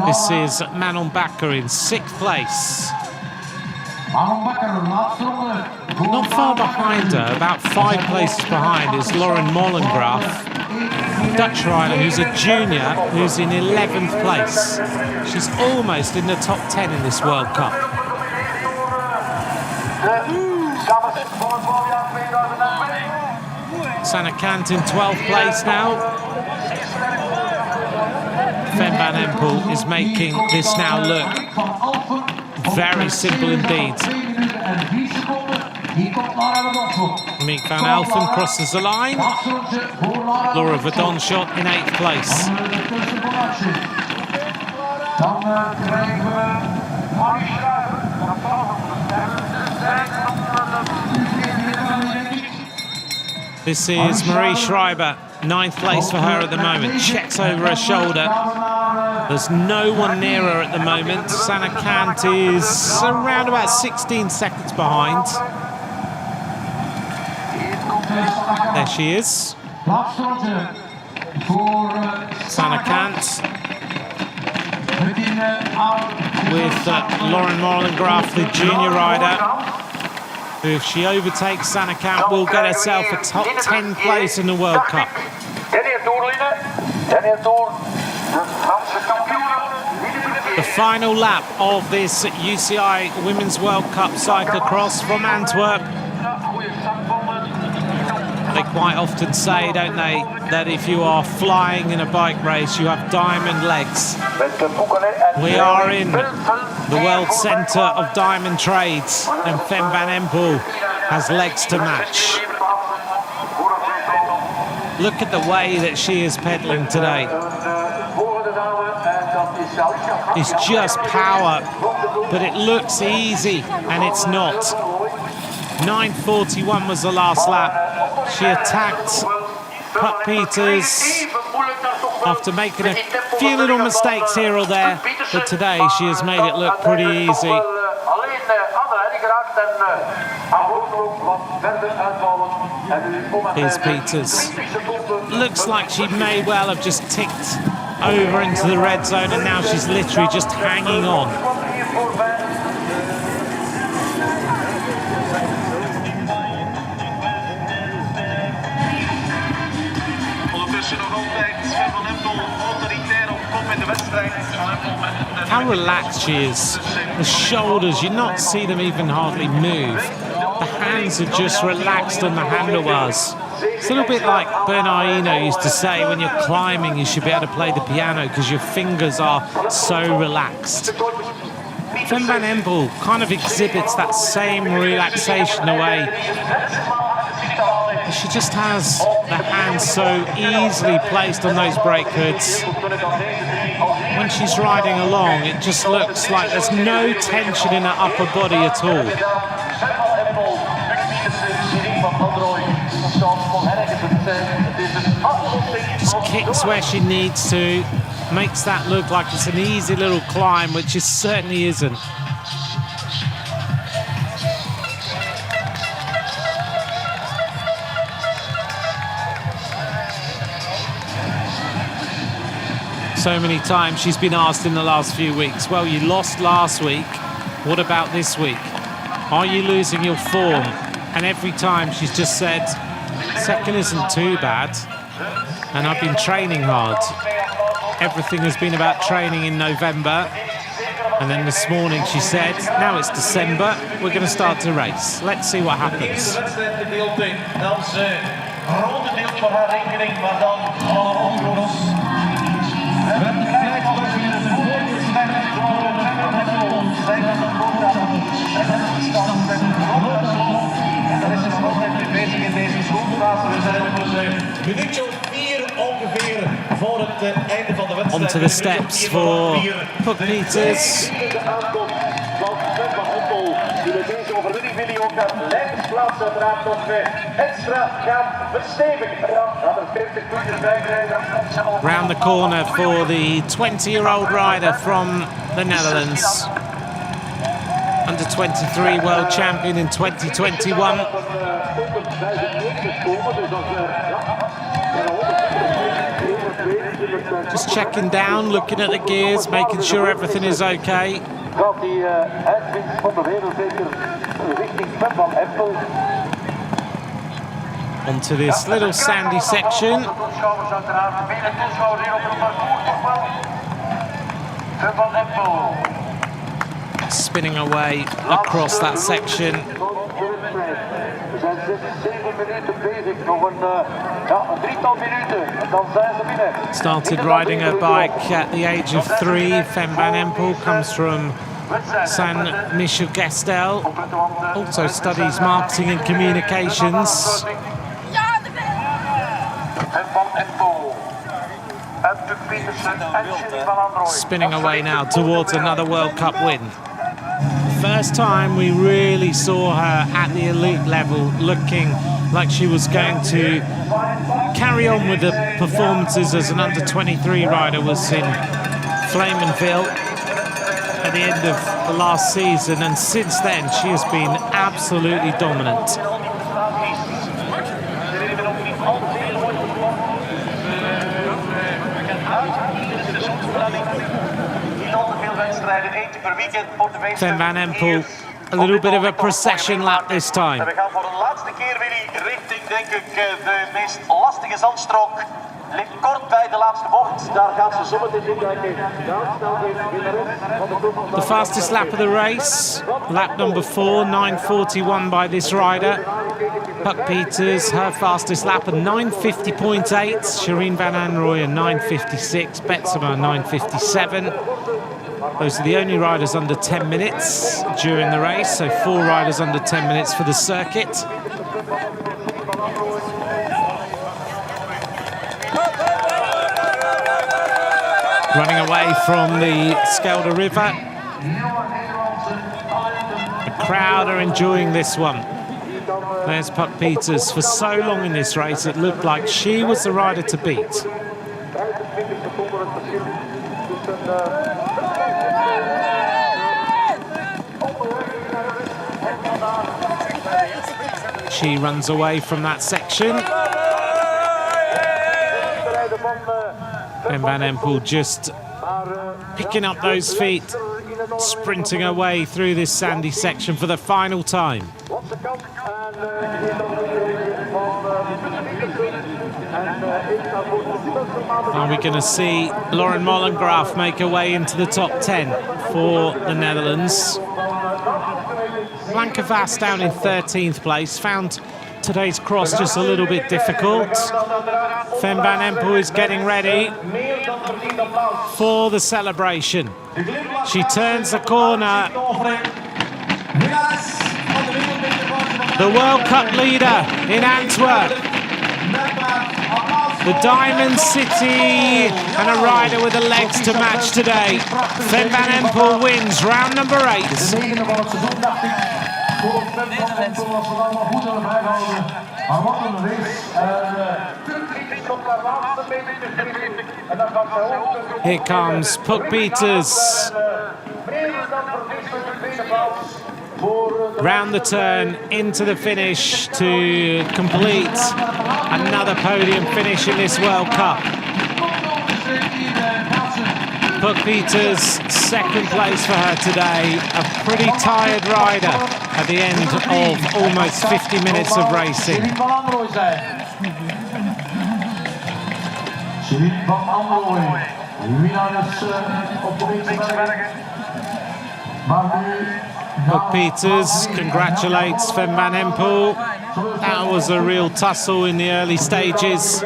This is Manon Bakker in 6th place. Not far behind her, about 5 places behind, is Lauren Mollengraaf, Dutch rider who's a junior, who's in 11th place. She's almost in the top 10 in this World Cup. Sanne Kant in 12th place now. Van Empel is making this now look very simple indeed. Miek van Alphen crosses the line. Laura Verdonschot in 8th place. This is Marie Schreiber, 9th place for her at the moment. Checks over her shoulder. There's no one near her at the moment. Sanne Kant is around about 16 seconds behind. There she is. Sanne Kant with Lauren Mollengraaf, the junior rider, who, if she overtakes Sanne Kant, will get herself a top 10 place in the World Cup. The final lap of this UCI Women's World Cup cyclocross from Antwerp. They quite often say, don't they, that if you are flying in a bike race, you have diamond legs. We are in the world centre of diamond trades, and Van Empel has legs to match. Look at the way that she is pedaling today. It's just power, but it looks easy, and it's not. 9:41 was the last lap. She attacked Puck Peters after making a few little mistakes here or there, but today she has made it look pretty easy. Here's Peters. Looks like she may well have just ticked over into the red zone, and now she's literally just hanging on. How relaxed she is. The shoulders, you not see them even hardly move. The hands are just relaxed on the handlebars. It's a little bit like Bernard Hinault used to say, when you're climbing you should be able to play the piano because your fingers are so relaxed. Van Empel kind of exhibits that same relaxation away. She just has the hands so easily placed on those brake hoods. When she's riding along, it just looks like there's no tension in her upper body at all. Just kicks where she needs to, makes that look like it's an easy little climb, which it certainly isn't. So many times she's been asked in the last few weeks, well, you lost last week, what about this week? Are you losing your form? And every time she's just said, second isn't too bad, and I've been training hard. Everything has been about training in November, and then this morning she said, now it's December, we're going to start to race. Let's see what happens. Onto the steps for Puk Peters. Round the corner for the 20-year-old rider from the Netherlands. Under 23 world champion in 2021. Just checking down, looking at the gears, making sure everything is okay. Onto this little sandy section. Spinning away across that section. Started riding her bike at the age of 3. Van Empel comes from Saint-Michel-Gestel. Also studies marketing and communications. Spinning away now towards another World Cup win. First time we really saw her at the elite level, looking like she was going to carry on with the performances as an under-23 rider was in Flamanville at the end of the last season, and since then she has been absolutely dominant. Van Empel, a little bit of a procession lap this time. We gaan voor een laatste keer, Willy, richting, denk ik, de meest lastige zandstrook. Ligt kort bij de laatste bocht. Daar gaat ze zometeen in kijken. The fastest lap of the race, lap number 4, 9:41 by this rider. Puk Peters, her fastest lap at 9:50.8. Shireen Van Anrooy, a 9:56. Betsema, 9:57. Those are the only riders under 10 minutes during the race, so 4 riders under 10 minutes for the circuit. Running away from the Schelde River. The crowd are enjoying this one. There's Puk Peters. For so long in this race, it looked like she was the rider to beat. She runs away from that section. And Van Empel just picking up those feet, sprinting her way through this sandy section for the final time. Are we going to see Lauren Mollengraaf make her way into the top 10 for the Netherlands? Blanca Vast down in 13th place, found today's cross just a little bit difficult. Fem van Empel is getting ready for the celebration. She turns the corner. The World Cup leader in Antwerp. The Diamond City and a rider with the legs to match today. Fem van Empel wins round number 8. Here comes Puck Peters. Round the turn into the finish to complete another podium finish in this World Cup. Puck Peters, second place for her today. A pretty tired rider at the end of almost 50 minutes of racing. Puck Peters congratulates Fem van Empel. That was a real tussle in the early stages.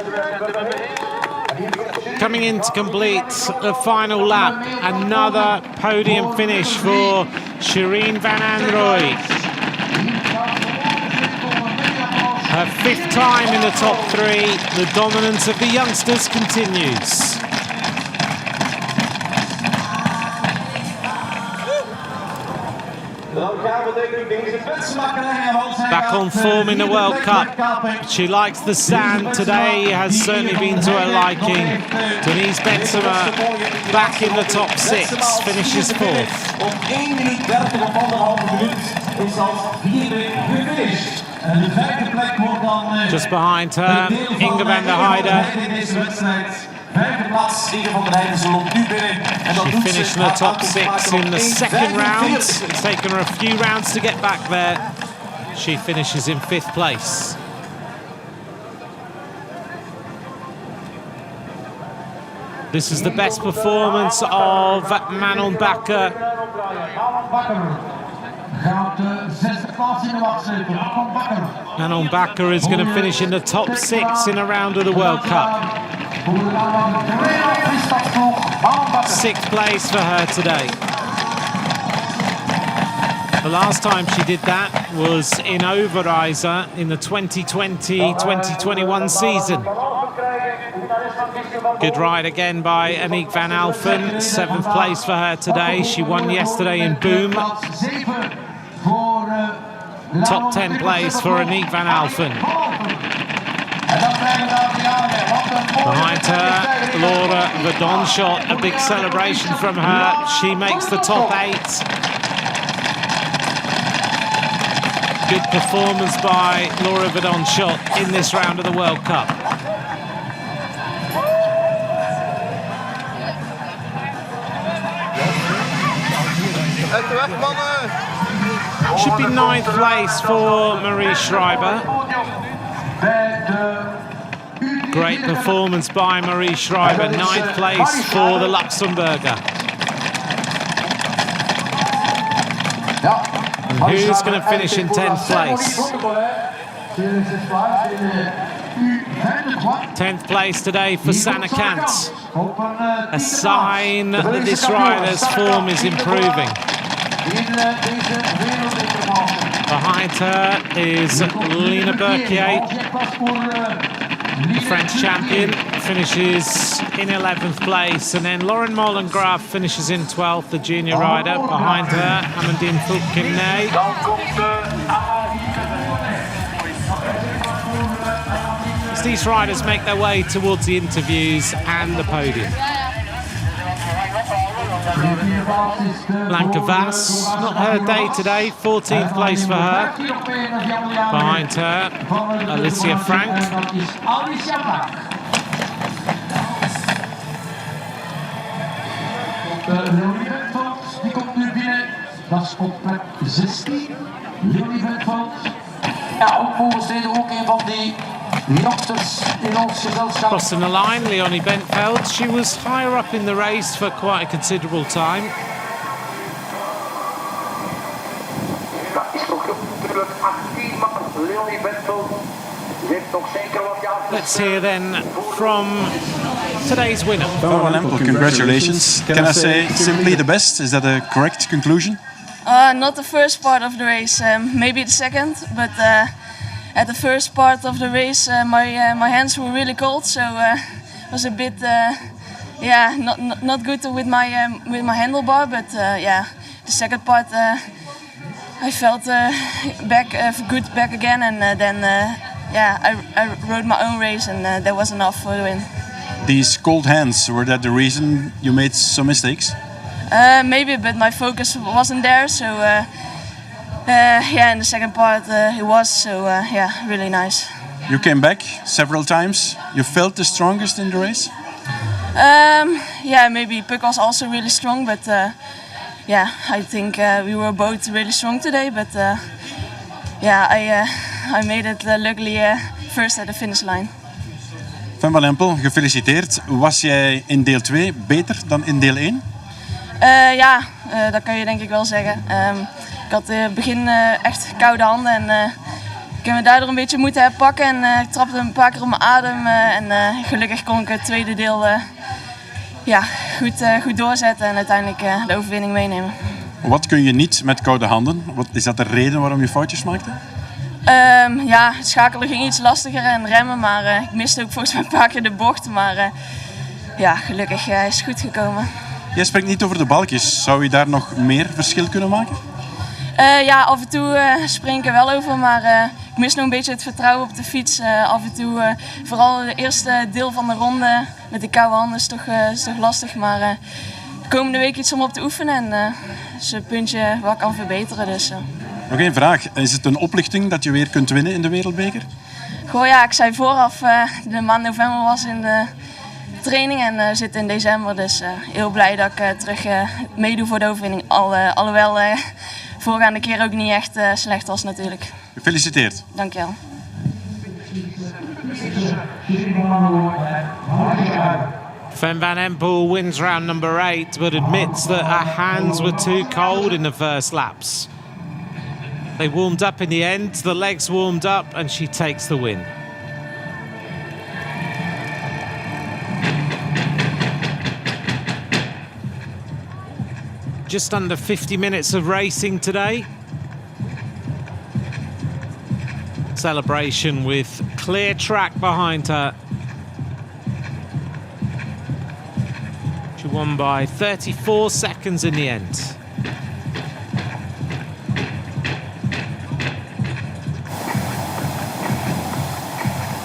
Coming in to complete the final lap, another podium finish for Shireen van Anrooy. Her 5th time in the top 3. The dominance of the youngsters continues. Back on form in the World Cup. She likes the sand today, has certainly been to her liking. Denise Benzema back in the top 6, finishes 4th. Just behind her, Inge van der Heide. She finished in the top 6 in the second round. It's taken her a few rounds to get back there. She finishes in 5th place. This is the best performance of Manon Bakker. Manon Bakker is going to finish in the top 6 in a round of the World Cup. 6th place for her today. The last time she did that was in Overijse in the 2020-2021 season. Good ride again by Aniek van Alphen. 7th place for her today. She won yesterday in Boom. Top 10 place for Aniek van Alphen. Behind her, Laura Verdonschot, a big celebration from her. She makes the top 8. Good performance by Laura Verdonschot in this round of the World Cup. Should be 9th place for Marie Schreiber. Great performance by Marie Schreiber, 9th place for the Luxembourger. And who's going to finish in 10th place? 10th place today for Sanne Cant. A sign that this rider's form is improving. Behind her is Lina Berkier, the French champion, finishes in 11th place, and then Lauren Molengraaf finishes in 12th, the junior rider. Behind her, Amandine Fulkimney. As these riders make their way towards the interviews and the podium. Blanca Vass, not her day today, 14th place for her. Behind her, Alicia Frank. Crossing the line, Leonie Bentveld. She was higher up in the race for quite a considerable time. Leonie Bentveld Let's hear then from today's winner. Van Empel, congratulations. Can I say simply the best? Is that a correct conclusion? Not the first part of the race, maybe the second, but at the first part of the race my hands were really cold, so it was a bit not good with my handlebar, but the second part I felt good back again, and then I rode my own race, and that was enough for the win. These cold hands, were that the reason you made some mistakes? Maybe, but my focus wasn't there, so in the second part it was, so really nice. You came back several times. You felt the strongest in the race? Maybe Puck was also really strong, but I think we were both really strong today, but I made it luckily first at the finish line. Van Empel, gefeliciteerd. Was jij in deel 2 beter dan in deel 1? Dat kan je denk ik wel zeggen. Ik had in het begin echt koude handen en ik heb me daardoor een beetje moeten herpakken en ik trapte een paar keer op mijn adem en gelukkig kon ik het tweede deel goed doorzetten en uiteindelijk de overwinning meenemen. Wat kun je niet met koude handen? Is dat de reden waarom je foutjes maakte? Het schakelen ging iets lastiger en remmen, maar ik miste ook volgens mij een paar keer de bocht, maar gelukkig is het goed gekomen. Jij spreekt niet over de balkjes. Zou je daar nog meer verschil kunnen maken? Af en toe spring ik er wel over, maar ik mis nog een beetje het vertrouwen op de fiets. Af en toe, vooral het eerste deel van de ronde met de koude handen is toch lastig. Maar de komende week iets om op te oefenen en is een puntje wat ik kan verbeteren. Dus. Nog één vraag. Is het een oplichting dat je weer kunt winnen in de Wereldbeker? Ik zei vooraf, de maand november was in de training en zit in december. Dus heel blij dat ik terug meedoe voor de overwinning. Alhoewel voorgaande keer ook niet echt slecht was natuurlijk. Gefeliciteerd. Dankjewel. Van Empel wins round number 8, but admits that her hands were too cold in the first laps. They warmed up in the end, the legs warmed up, and she takes the win. Just under 50 minutes of racing today. Celebration with clear track behind her. She won by 34 seconds in the end.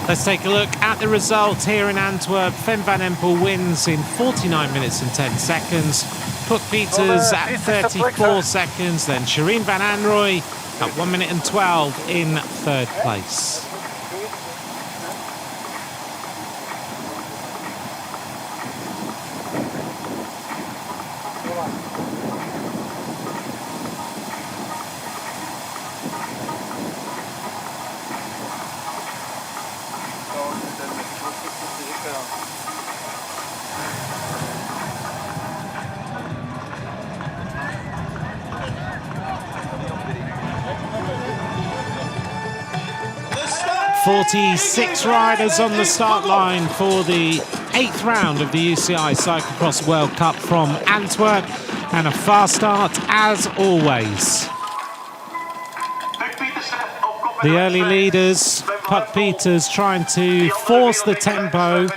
Let's take a look at the result here in Antwerp. Van Empel wins in 49 minutes and 10 seconds. Puck Peters at 34 seconds. Then Shireen Van Anrooy at 1 minute and 12 in third place. .46 riders on the start line for the 8th round of the UCI Cyclo-cross World Cup from Antwerp, and a fast start as always. The early leaders, Puck Peters, trying to force the tempo,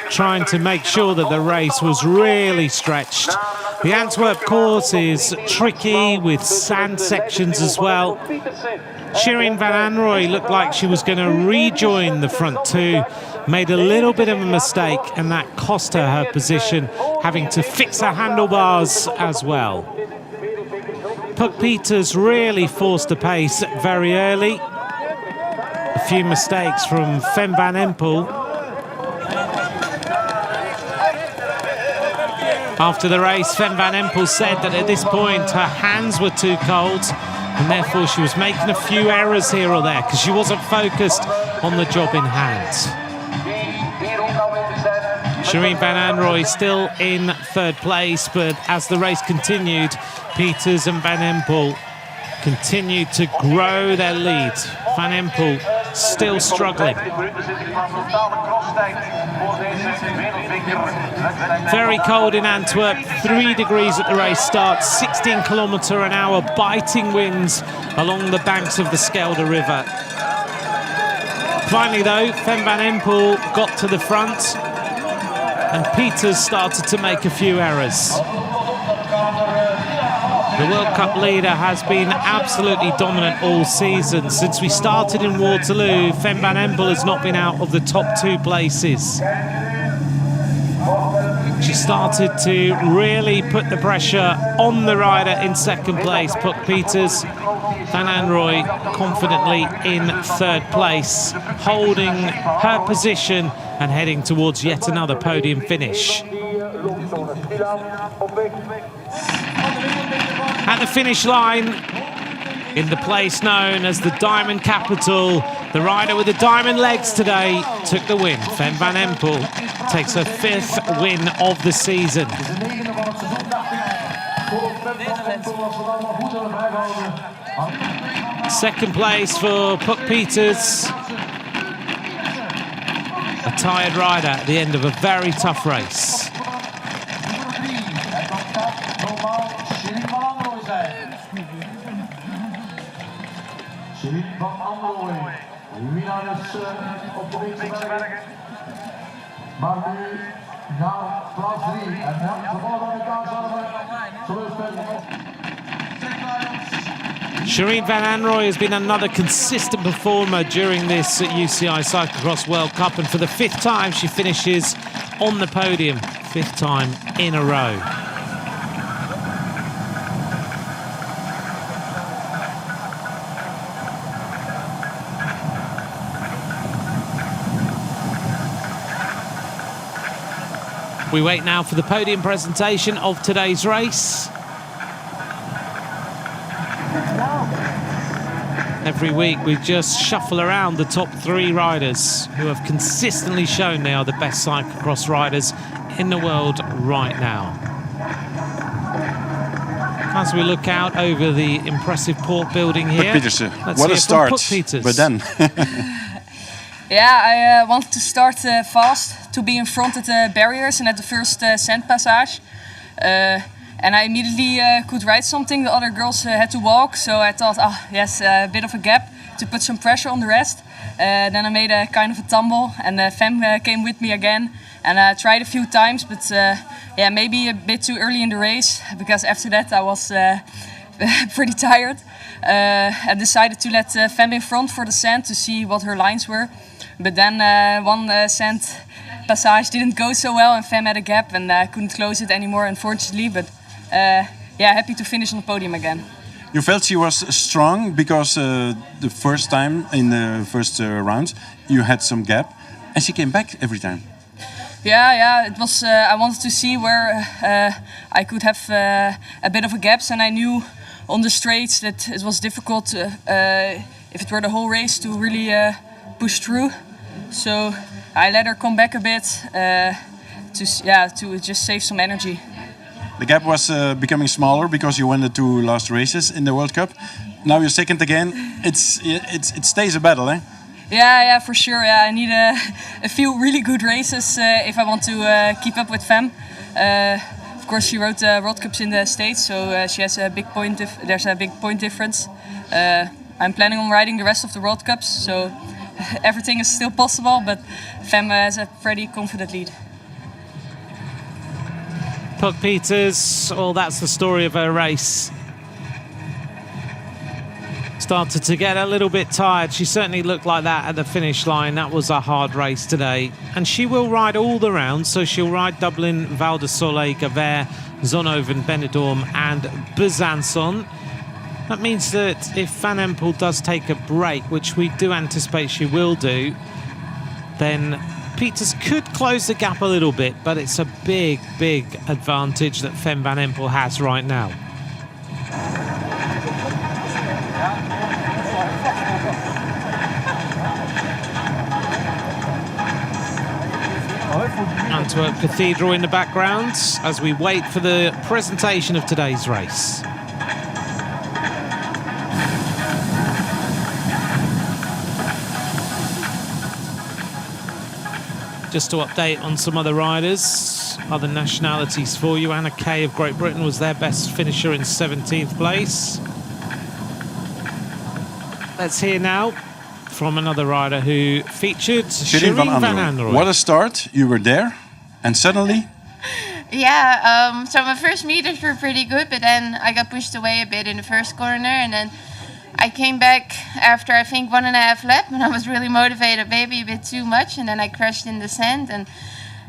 trying to make sure that the race was really stretched. The Antwerp course is tricky with sand sections as well. Shireen Van Anrooy looked like she was going to rejoin the front two, made a little bit of a mistake, and that cost her position, having to fix her handlebars as well. Puck Peters really forced the pace very early. A few mistakes from Van Empel. After the race, Van Empel said that at this point her hands were too cold, and therefore she was making a few errors here or there because she wasn't focused on the job in hand. Shireen Van Anrooy still in third place, but as the race continued, Peters and Van Empel continued to grow their lead. Van Empel still struggling. Very cold in Antwerp, 3 degrees at the race start, 16 km/h, biting winds along the banks of the Schelde River. Finally though, Fem van Empel got to the front and Peters started to make a few errors. The World Cup leader has been absolutely dominant all season. Since we started in Waterloo, Fem van Empel has not been out of the top 2 places. She started to really put the pressure on the rider in second place, Puk Peters. Van Anrooy confidently in third place, holding her position and heading towards yet another podium finish. At the finish line, in the place known as the Diamond Capital, the rider with the diamond legs today took the win. Fem van Empel takes her 5th win of the season. Second place for Puk Peters. A tired rider at the end of a very tough race. Maar nu naar plaats 3 en dan gevolg aan elkaar Shireen van Anrooy has been another consistent performer during this UCI Cyclo-cross World Cup, and for the 5th time she finishes on the podium, 5th time in a row. We wait now for the podium presentation of today's race. Every week we just shuffle around the top 3 riders who have consistently shown they are the best cyclocross riders in the world right now. As we look out over the impressive port building here, what a start, but then. Yeah, I wanted to start fast, to be in front at the barriers and at the first sand passage. And I immediately could ride something. The other girls had to walk, so I thought, yes, a bit of a gap to put some pressure on the rest. Then I made a kind of a tumble, and Fem came with me again. And I tried a few times, but yeah, maybe a bit too early in the race, because after that I was pretty tired. I decided to let Fem in front for the sand to see what her lines were. But then one sand passage didn't go so well, and Fem had a gap, and I couldn't close it anymore, unfortunately. But yeah, happy to finish on the podium again. You felt she was strong because the first time in the first round you had some gap, and she came back every time. Yeah, it was. I wanted to see where I could have a bit of a gap, and I knew on the straights that it was difficult if it were the whole race to really push through. So I let her come back a bit to just save some energy. The gap was becoming smaller because you won the 2 last races in the World Cup. Now you're second again. It stays a battle, eh? Yeah, for sure. Yeah, I need a few really good races if I want to keep up with Fem. Of course, she rode World Cups in the States, so she has a big point. There's a big point difference. I'm planning on riding the rest of the World Cups, so everything is still possible. But Fem has a pretty confident lead. Puk Peters, well, that's the story of her race. Started to get a little bit tired. She certainly looked like that at the finish line. That was a hard race today. And she will ride all the rounds. So she'll ride Dublin, Val de Soleil, Gavert, Zonhoven, Benidorm and Besançon. That means that if Van Empel does take a break, which we do anticipate she will do, then Peters could close the gap a little bit, but it's a big, big advantage that Fem van Empel has right now. Antwerp Cathedral in the background as we wait for the presentation of today's race. Just to update on some other riders, other nationalities for you. Anna Kay of Great Britain was their best finisher in 17th place. Let's hear now from another rider who featured, Shireen van Anrooy. What a start. You were there and suddenly... Yeah, so my first meters were pretty good, but then I got pushed away a bit in the first corner, and then I came back after I think 1.5 laps, and I was really motivated, maybe a bit too much, and then I crashed in the sand, and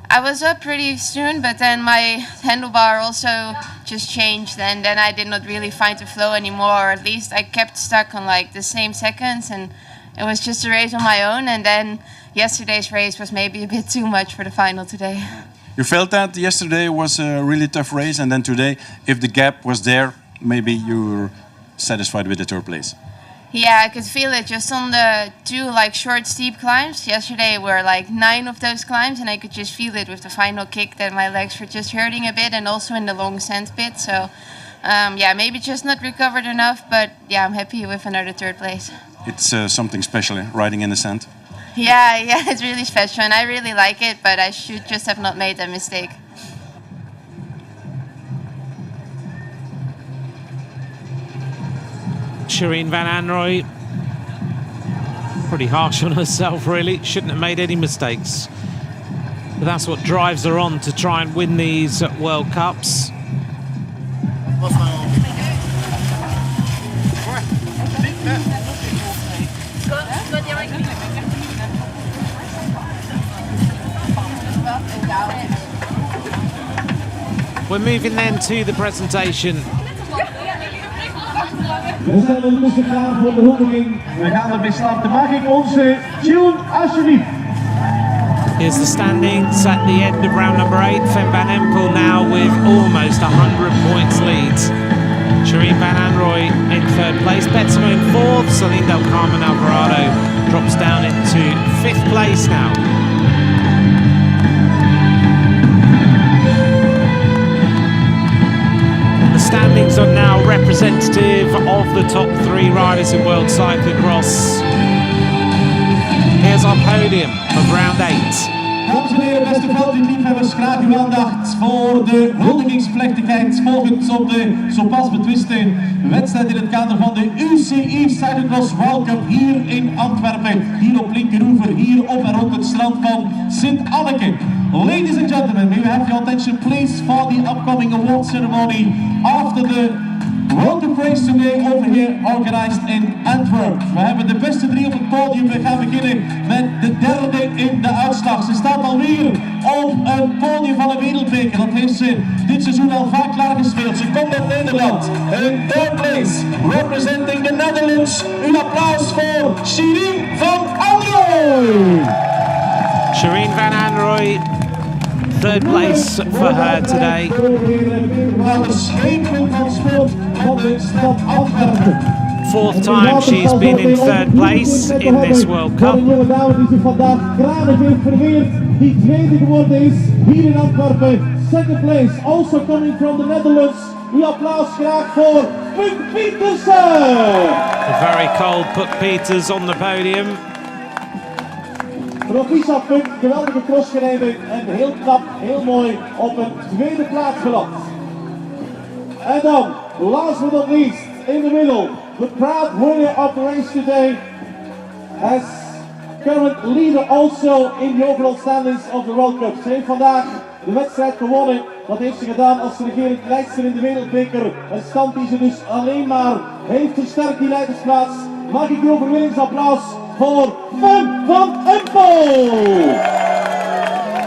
I was up pretty soon, but then my handlebar also just changed, and then I did not really find the flow anymore, or at least I kept stuck on like the same seconds, and it was just a race on my own, and then yesterday's race was maybe a bit too much for the final today. You felt that yesterday was a really tough race, and then today, if the gap was there, maybe you were satisfied with the third place. Yeah, I could feel it just on the 2 like short steep climbs. Yesterday were like 9 of those climbs, and I could just feel it with the final kick that my legs were just hurting a bit, and also in the long sand pit. So yeah, maybe just not recovered enough, but yeah, I'm happy with another third place. It's something special, riding in the sand. Yeah, it's really special, and I really like it, but I should just have not made that mistake. Shireen van Anrooy, pretty harsh on herself really, shouldn't have made any mistakes. But that's what drives her on to try and win these World Cups. We're moving then to the presentation. We zijn ondertussen klaar voor de huldiging. We gaan ermee starten. Mag ik onze tune alsjeblieft? Here's the standings at the end of round number 8. Fem van Empel now with almost 100 points lead. Shireen van Anrooy in 3rd place. Betsema in 4th. Celine Del Carmen Alvarado drops down into 5th place now. Standings are now representative of the top 3 riders in World Cyclo-cross. Here's our podium of round 8. Dames en heren, beste podiumliefhebbers, graag uw aandacht voor de huldigingsplechtigheid volgens op de zo pas betwiste wedstrijd in het kader van de UCI Cyclo-cross World Cup hier in Antwerpen. Hier op linkeroever, hier op en rond het strand van Sint-Anneke. Ladies and gentlemen, may we have your attention please for the upcoming award ceremony after the World Cup race today over here organized in Antwerp. We hebben de beste 3 op het podium. We gaan beginnen met de derde in de uitslag. Ze staat alweer op een podium van een wereldbeker. Dat heeft ze dit seizoen al vaak klaargespeeld. Ze komt uit Nederland. In 3rd place, representing the Netherlands. Een applaus voor Shireen van Anrooy. Shireen van Anrooy, 3rd place for her today. 4th time she's been in 3rd place in this World Cup. Die tweede geworden is hier in Antwerpen. 2nd place, also coming from the Netherlands. Uw applaus graag voor Puck Pietersen. A very cold Puck Pieters on the podium. Rokisa Puck, geweldige cross gereden en heel knap, heel mooi op een 2e plaats beland. En dan, last but not least, in the middle, the proud winner of the race today as current leader also in the overall standings of the World Cup. Ze heeft vandaag de wedstrijd gewonnen. Dat heeft ze gedaan als regerend leidster in de wereldbeker. Een stand die ze dus alleen maar heeft versterkt, die leidersplaats. Mag ik uw overwinningsapplaus voor Fem van Empel!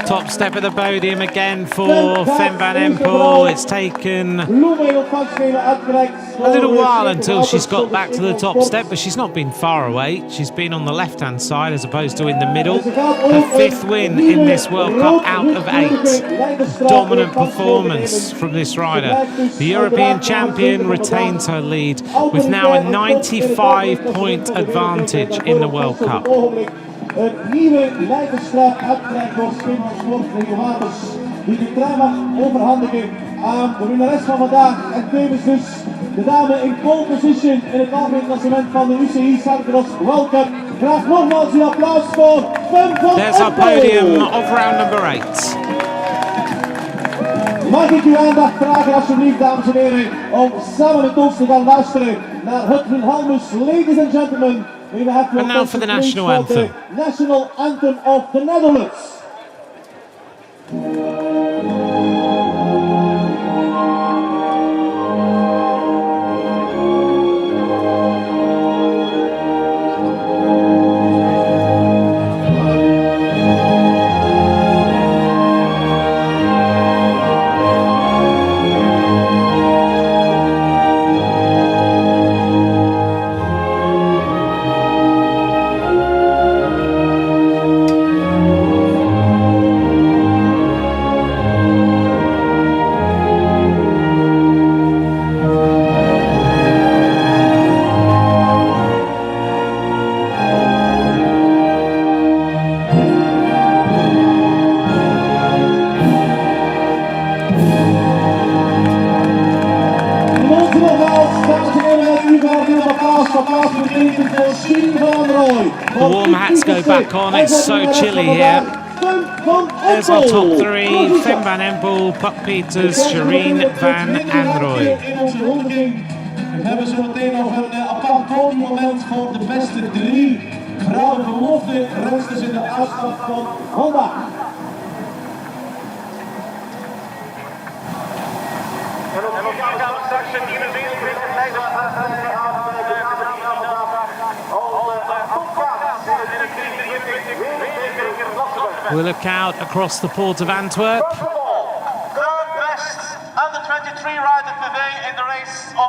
Top step of the podium again for Fem van Empel. It's taken a little while until she's got back to the top step, but she's not been far away. She's been on the left-hand side as opposed to in the middle. Her 5th win in this World Cup out of 8. Dominant performance from this rider. The European champion retains her lead with now a 95-point advantage in the World Cup. Een nieuwe leiderstrui uitgereikt door Sport Johannes, die de trui mag overhandigen aan de winnares van vandaag en tevens dus De dame in pole position in het algemeen klassement van de UCI Cyclo-cross World Cup. Graag nogmaals een applaus voor Fem van There's our Antwerp. podium of round number 8. Mag ik uw aandacht vragen alsjeblieft, dames en heren, om samen met ons te gaan luisteren naar het Wilhelmus. Ladies and gentlemen, we have to And now for the national the anthem. national anthem of the Netherlands. The warm hats go back on, it's so chilly here. There's our top 3, Fem van Empel, Puck Peters, Shireen van Anrooy. We hebben zo meteen nog een apart podiummoment voor de beste 3 vrouwen belofte rensters in de uitslag van vandaag. We'll look out across the port of Antwerp.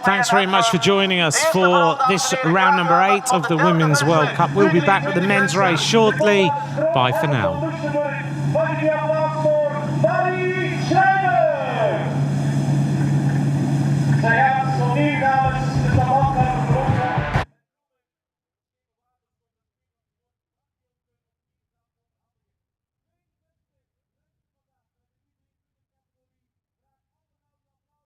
Thanks very much for joining us for this round number 8 of the Women's World Cup. We'll be back with the men's race shortly. Bye for now.